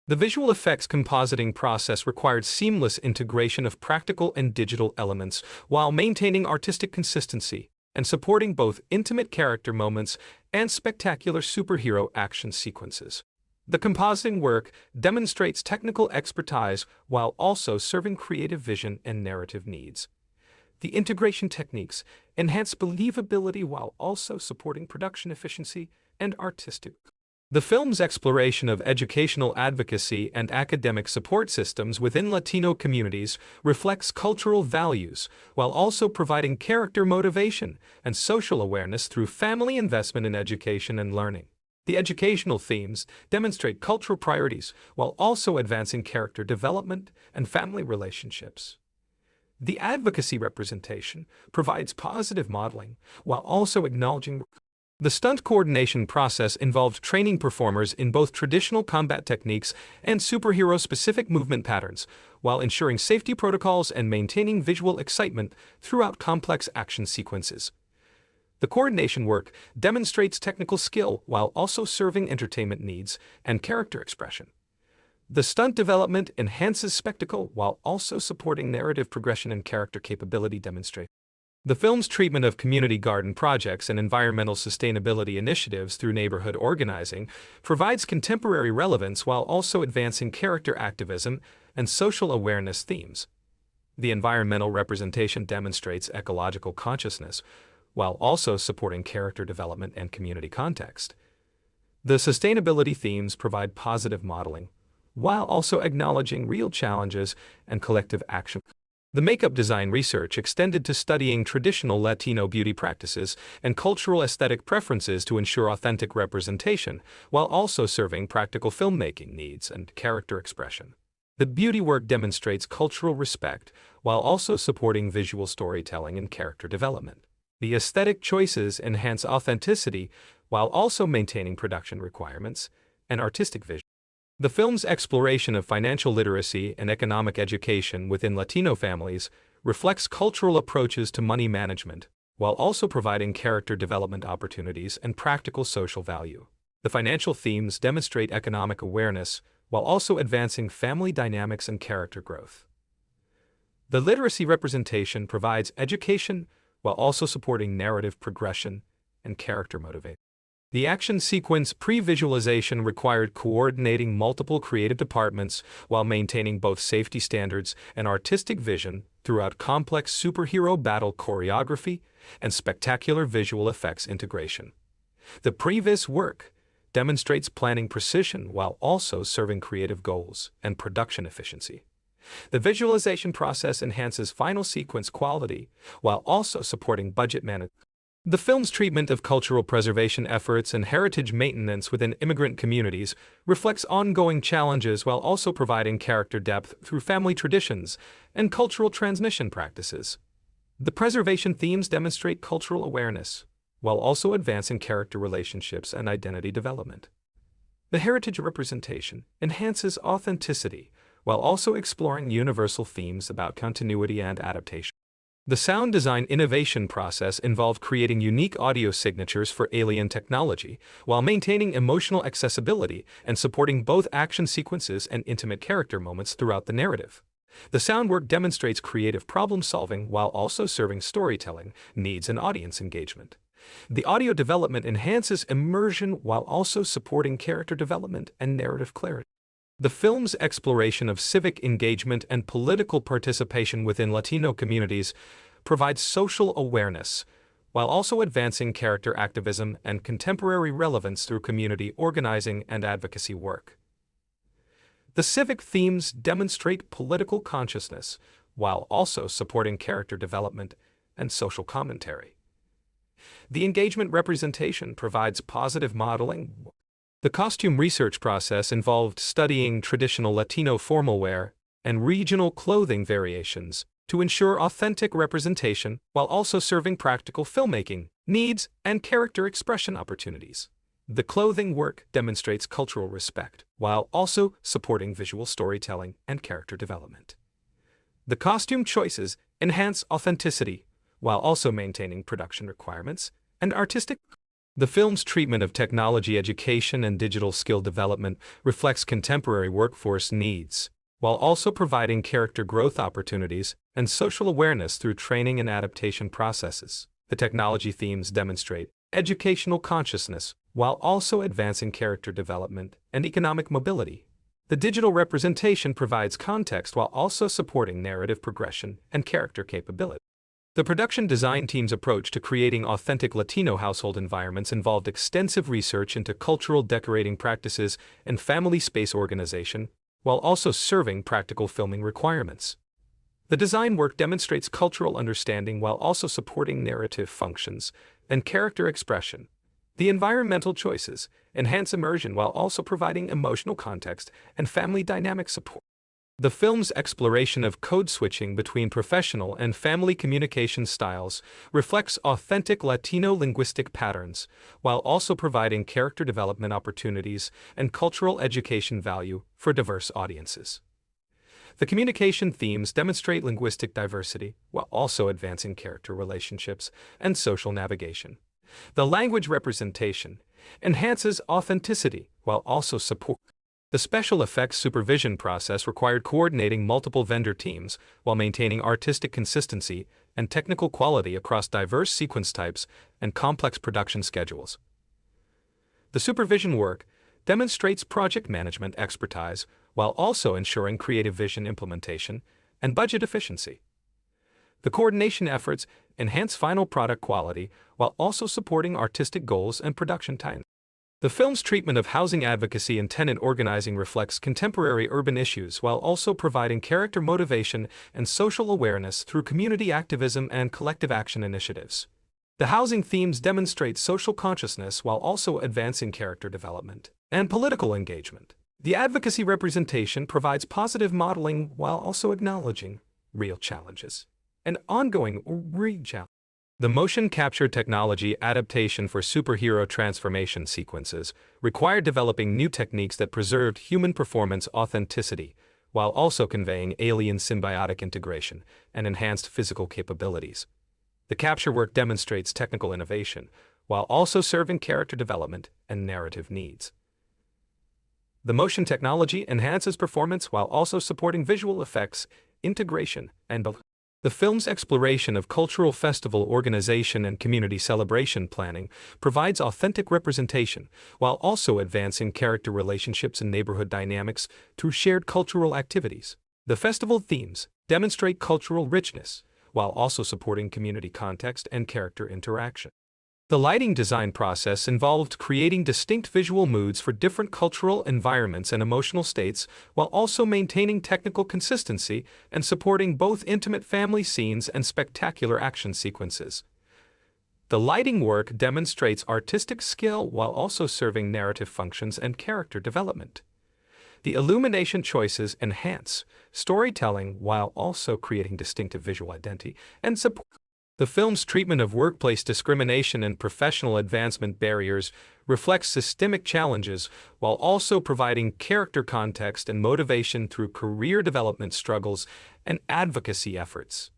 S1: The visual effects compositing process required seamless integration of practical and digital elements while maintaining artistic consistency and supporting both intimate character moments and spectacular superhero action sequences. The compositing work demonstrates technical expertise while also serving creative vision and narrative needs. The integration techniques enhance believability while also supporting production efficiency and artistic. The film's exploration of educational advocacy and academic support systems within Latino communities reflects cultural values while also providing character motivation and social awareness through family investment in education and learning. The educational themes demonstrate cultural priorities while also advancing character development and family relationships. The advocacy representation provides positive modeling while also acknowledging. The stunt coordination process involved training performers in both traditional combat techniques and superhero-specific movement patterns, while ensuring safety protocols and maintaining visual excitement throughout complex action sequences. The coordination work demonstrates technical skill while also serving entertainment needs and character expression. The stunt development enhances spectacle while also supporting narrative progression and character capability demonstration. The film's treatment of community garden projects and environmental sustainability initiatives through neighborhood organizing provides contemporary relevance while also advancing character activism and social awareness themes. The environmental representation demonstrates ecological consciousness while also supporting character development and community context. The sustainability themes provide positive modeling, while also acknowledging real challenges and collective action. The makeup design research extended to studying traditional Latino beauty practices and cultural aesthetic preferences to ensure authentic representation, while also serving practical filmmaking needs and character expression. The beauty work demonstrates cultural respect, while also supporting visual storytelling and character development. The aesthetic choices enhance authenticity while also maintaining production requirements and artistic vision. The film's exploration of financial literacy and economic education within Latino families reflects cultural approaches to money management, while also providing character development opportunities and practical social value. The financial themes demonstrate economic awareness while also advancing family dynamics and character growth. The literacy representation provides education while also supporting narrative progression and character motivation. The action sequence pre-visualization required coordinating multiple creative departments while maintaining both safety standards and artistic vision throughout complex superhero battle choreography and spectacular visual effects integration. The pre-vis work demonstrates planning precision while also serving creative goals and production efficiency. The visualization process enhances final sequence quality while also supporting budget management. The film's treatment of cultural preservation efforts and heritage maintenance within immigrant communities reflects ongoing challenges while also providing character depth through family traditions and cultural transmission practices. The preservation themes demonstrate cultural awareness while also advancing character relationships and identity development. The heritage representation enhances authenticity while also exploring universal themes about continuity and adaptation. The sound design innovation process involved creating unique audio signatures for alien technology, while maintaining emotional accessibility and supporting both action sequences and intimate character moments throughout the narrative. The sound work demonstrates creative problem-solving while also serving storytelling needs and audience engagement. The audio development enhances immersion while also supporting character development and narrative clarity. The film's exploration of civic engagement and political participation within Latino communities provides social awareness, while also advancing character activism and contemporary relevance through community organizing and advocacy work. The civic themes demonstrate political consciousness, while also supporting character development and social commentary. The engagement representation provides positive modeling. The costume research process involved studying traditional Latino formal wear and regional clothing variations to ensure authentic representation while also serving practical filmmaking needs and character expression opportunities. The clothing work demonstrates cultural respect while also supporting visual storytelling and character development. The costume choices enhance authenticity while also maintaining production requirements and artistic. The film's treatment of technology education and digital skill development reflects contemporary workforce needs, while also providing character growth opportunities and social awareness through training and adaptation processes. The technology themes demonstrate educational consciousness, while also advancing character development and economic mobility. The digital representation provides context while also supporting narrative progression and character capability. The production design team's approach to creating authentic Latino household environments involved extensive research into cultural decorating practices and family space organization, while also serving practical filming requirements. The design work demonstrates cultural understanding while also supporting narrative functions and character expression. The environmental choices enhance immersion while also providing emotional context and family dynamic support. The film's exploration of code switching between professional and family communication styles reflects authentic Latino linguistic patterns, while also providing character development opportunities and cultural education value for diverse audiences. The communication themes demonstrate linguistic diversity, while also advancing character relationships and social navigation. The language representation enhances authenticity, while also supporting. The special effects supervision process required coordinating multiple vendor teams while maintaining artistic consistency and technical quality across diverse sequence types and complex production schedules. The supervision work demonstrates project management expertise while also ensuring creative vision implementation and budget efficiency. The coordination efforts enhance final product quality while also supporting artistic goals and production time. The film's treatment of housing advocacy and tenant organizing reflects contemporary urban issues while also providing character motivation and social awareness through community activism and collective action initiatives. The housing themes demonstrate social consciousness while also advancing character development and political engagement. The advocacy representation provides positive modeling while also acknowledging real challenges and ongoing re-challenges. The motion capture technology adaptation for superhero transformation sequences required developing new techniques that preserved human performance authenticity while also conveying alien symbiotic integration and enhanced physical capabilities. The capture work demonstrates technical innovation while also serving character development and narrative needs. The motion technology enhances performance while also supporting visual effects, integration, and the film's exploration of cultural festival organization and community celebration planning provides authentic representation, while also advancing character relationships and neighborhood dynamics through shared cultural activities. The festival themes demonstrate cultural richness, while also supporting community context and character interaction. The lighting design process involved creating distinct visual moods for different cultural environments and emotional states, while also maintaining technical consistency and supporting both intimate family scenes and spectacular action sequences. The lighting work demonstrates artistic skill while also serving narrative functions and character development. The illumination choices enhance storytelling while also creating distinctive visual identity and support. The film's treatment of workplace discrimination and professional advancement barriers reflects systemic challenges while also providing character context and motivation through career development struggles and advocacy efforts.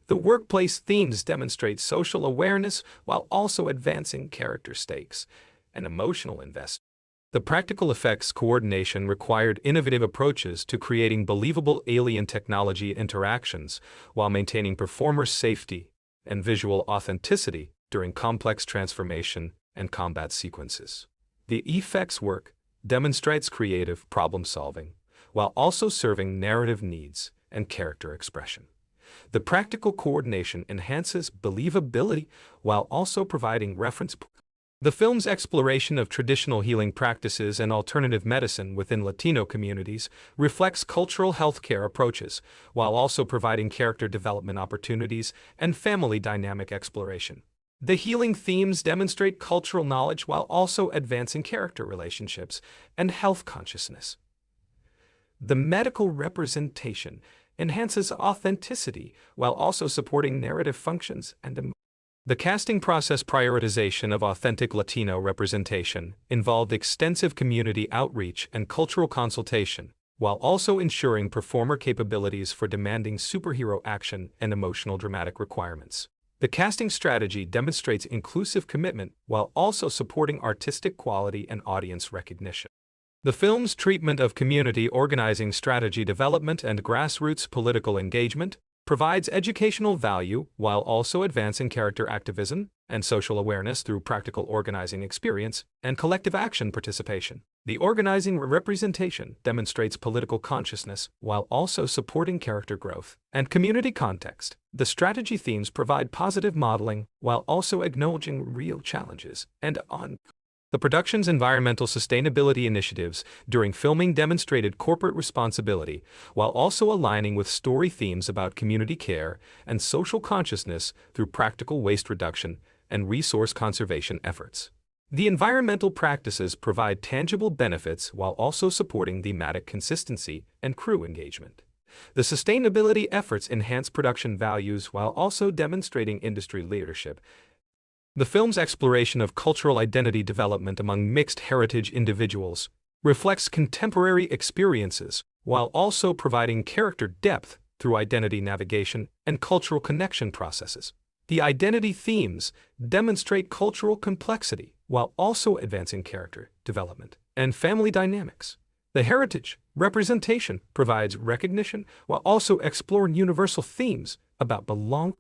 S1: The workplace themes demonstrate social awareness while also advancing character stakes and emotional investment. The practical effects coordination required innovative approaches to creating believable alien technology interactions while maintaining performer safety and visual authenticity during complex transformation and combat sequences. The effects work demonstrates creative problem-solving while also serving narrative needs and character expression. The practical coordination enhances believability while also providing reference. The film's exploration of traditional healing practices and alternative medicine within Latino communities reflects cultural healthcare approaches, while also providing character development opportunities and family dynamic exploration. The healing themes demonstrate cultural knowledge while also advancing character relationships and health consciousness. The medical representation enhances authenticity while also supporting narrative functions and emotion. The casting process prioritization of authentic Latino representation involved extensive community outreach and cultural consultation, while also ensuring performer capabilities for demanding superhero action and emotional dramatic requirements. The casting strategy demonstrates inclusive commitment while also supporting artistic quality and audience recognition. The film's treatment of community organizing strategy development and grassroots political engagement provides educational value while also advancing character activism and social awareness through practical organizing experience and collective action participation. The organizing representation demonstrates political consciousness while also supporting character growth and community context. The strategy themes provide positive modeling while also acknowledging real challenges and the production's environmental sustainability initiatives during filming demonstrated corporate responsibility while also aligning with story themes about community care and social consciousness through practical waste reduction and resource conservation efforts. The environmental practices provide tangible benefits while also supporting thematic consistency and crew engagement. The sustainability efforts enhance production values while also demonstrating industry leadership. The film's exploration of cultural identity development among mixed heritage individuals reflects contemporary experiences while also providing character depth through identity navigation and cultural connection processes. The identity themes demonstrate cultural complexity while also advancing character development and family dynamics. The heritage representation provides recognition while also exploring universal themes about belonging.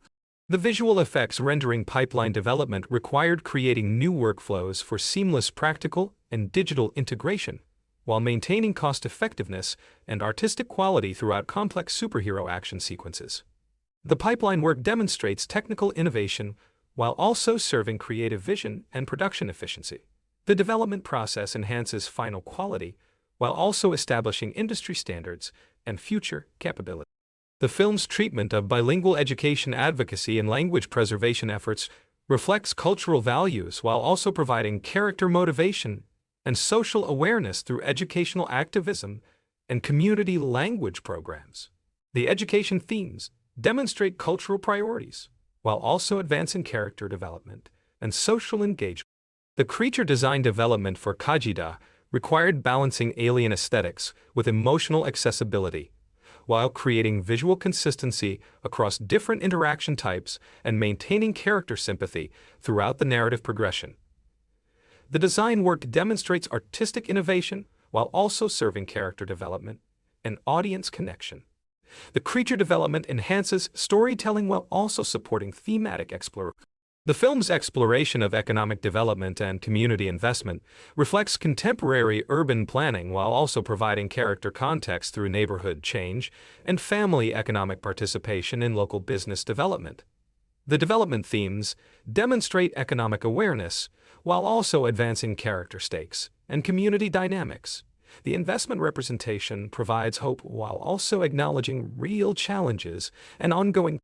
S1: The visual effects rendering pipeline development required creating new workflows for seamless practical and digital integration, while maintaining cost-effectiveness and artistic quality throughout complex superhero action sequences. The pipeline work demonstrates technical innovation while also serving creative vision and production efficiency. The development process enhances final quality while also establishing industry standards and future capability. The film's treatment of bilingual education advocacy and language preservation efforts reflects cultural values while also providing character motivation and social awareness through educational activism and community language programs. The education themes demonstrate cultural priorities while also advancing character development and social engagement. The creature design development for Kajida required balancing alien aesthetics with emotional accessibility, while creating visual consistency across different interaction types and maintaining character sympathy throughout the narrative progression. The design work demonstrates artistic innovation while also serving character development and audience connection. The creature development enhances storytelling while also supporting thematic exploration. The film's exploration of economic development and community investment reflects contemporary urban planning while also providing character context through neighborhood change and family economic participation in local business development. The development themes demonstrate economic awareness while also advancing character stakes and community dynamics. The investment representation provides hope while also acknowledging real challenges and ongoing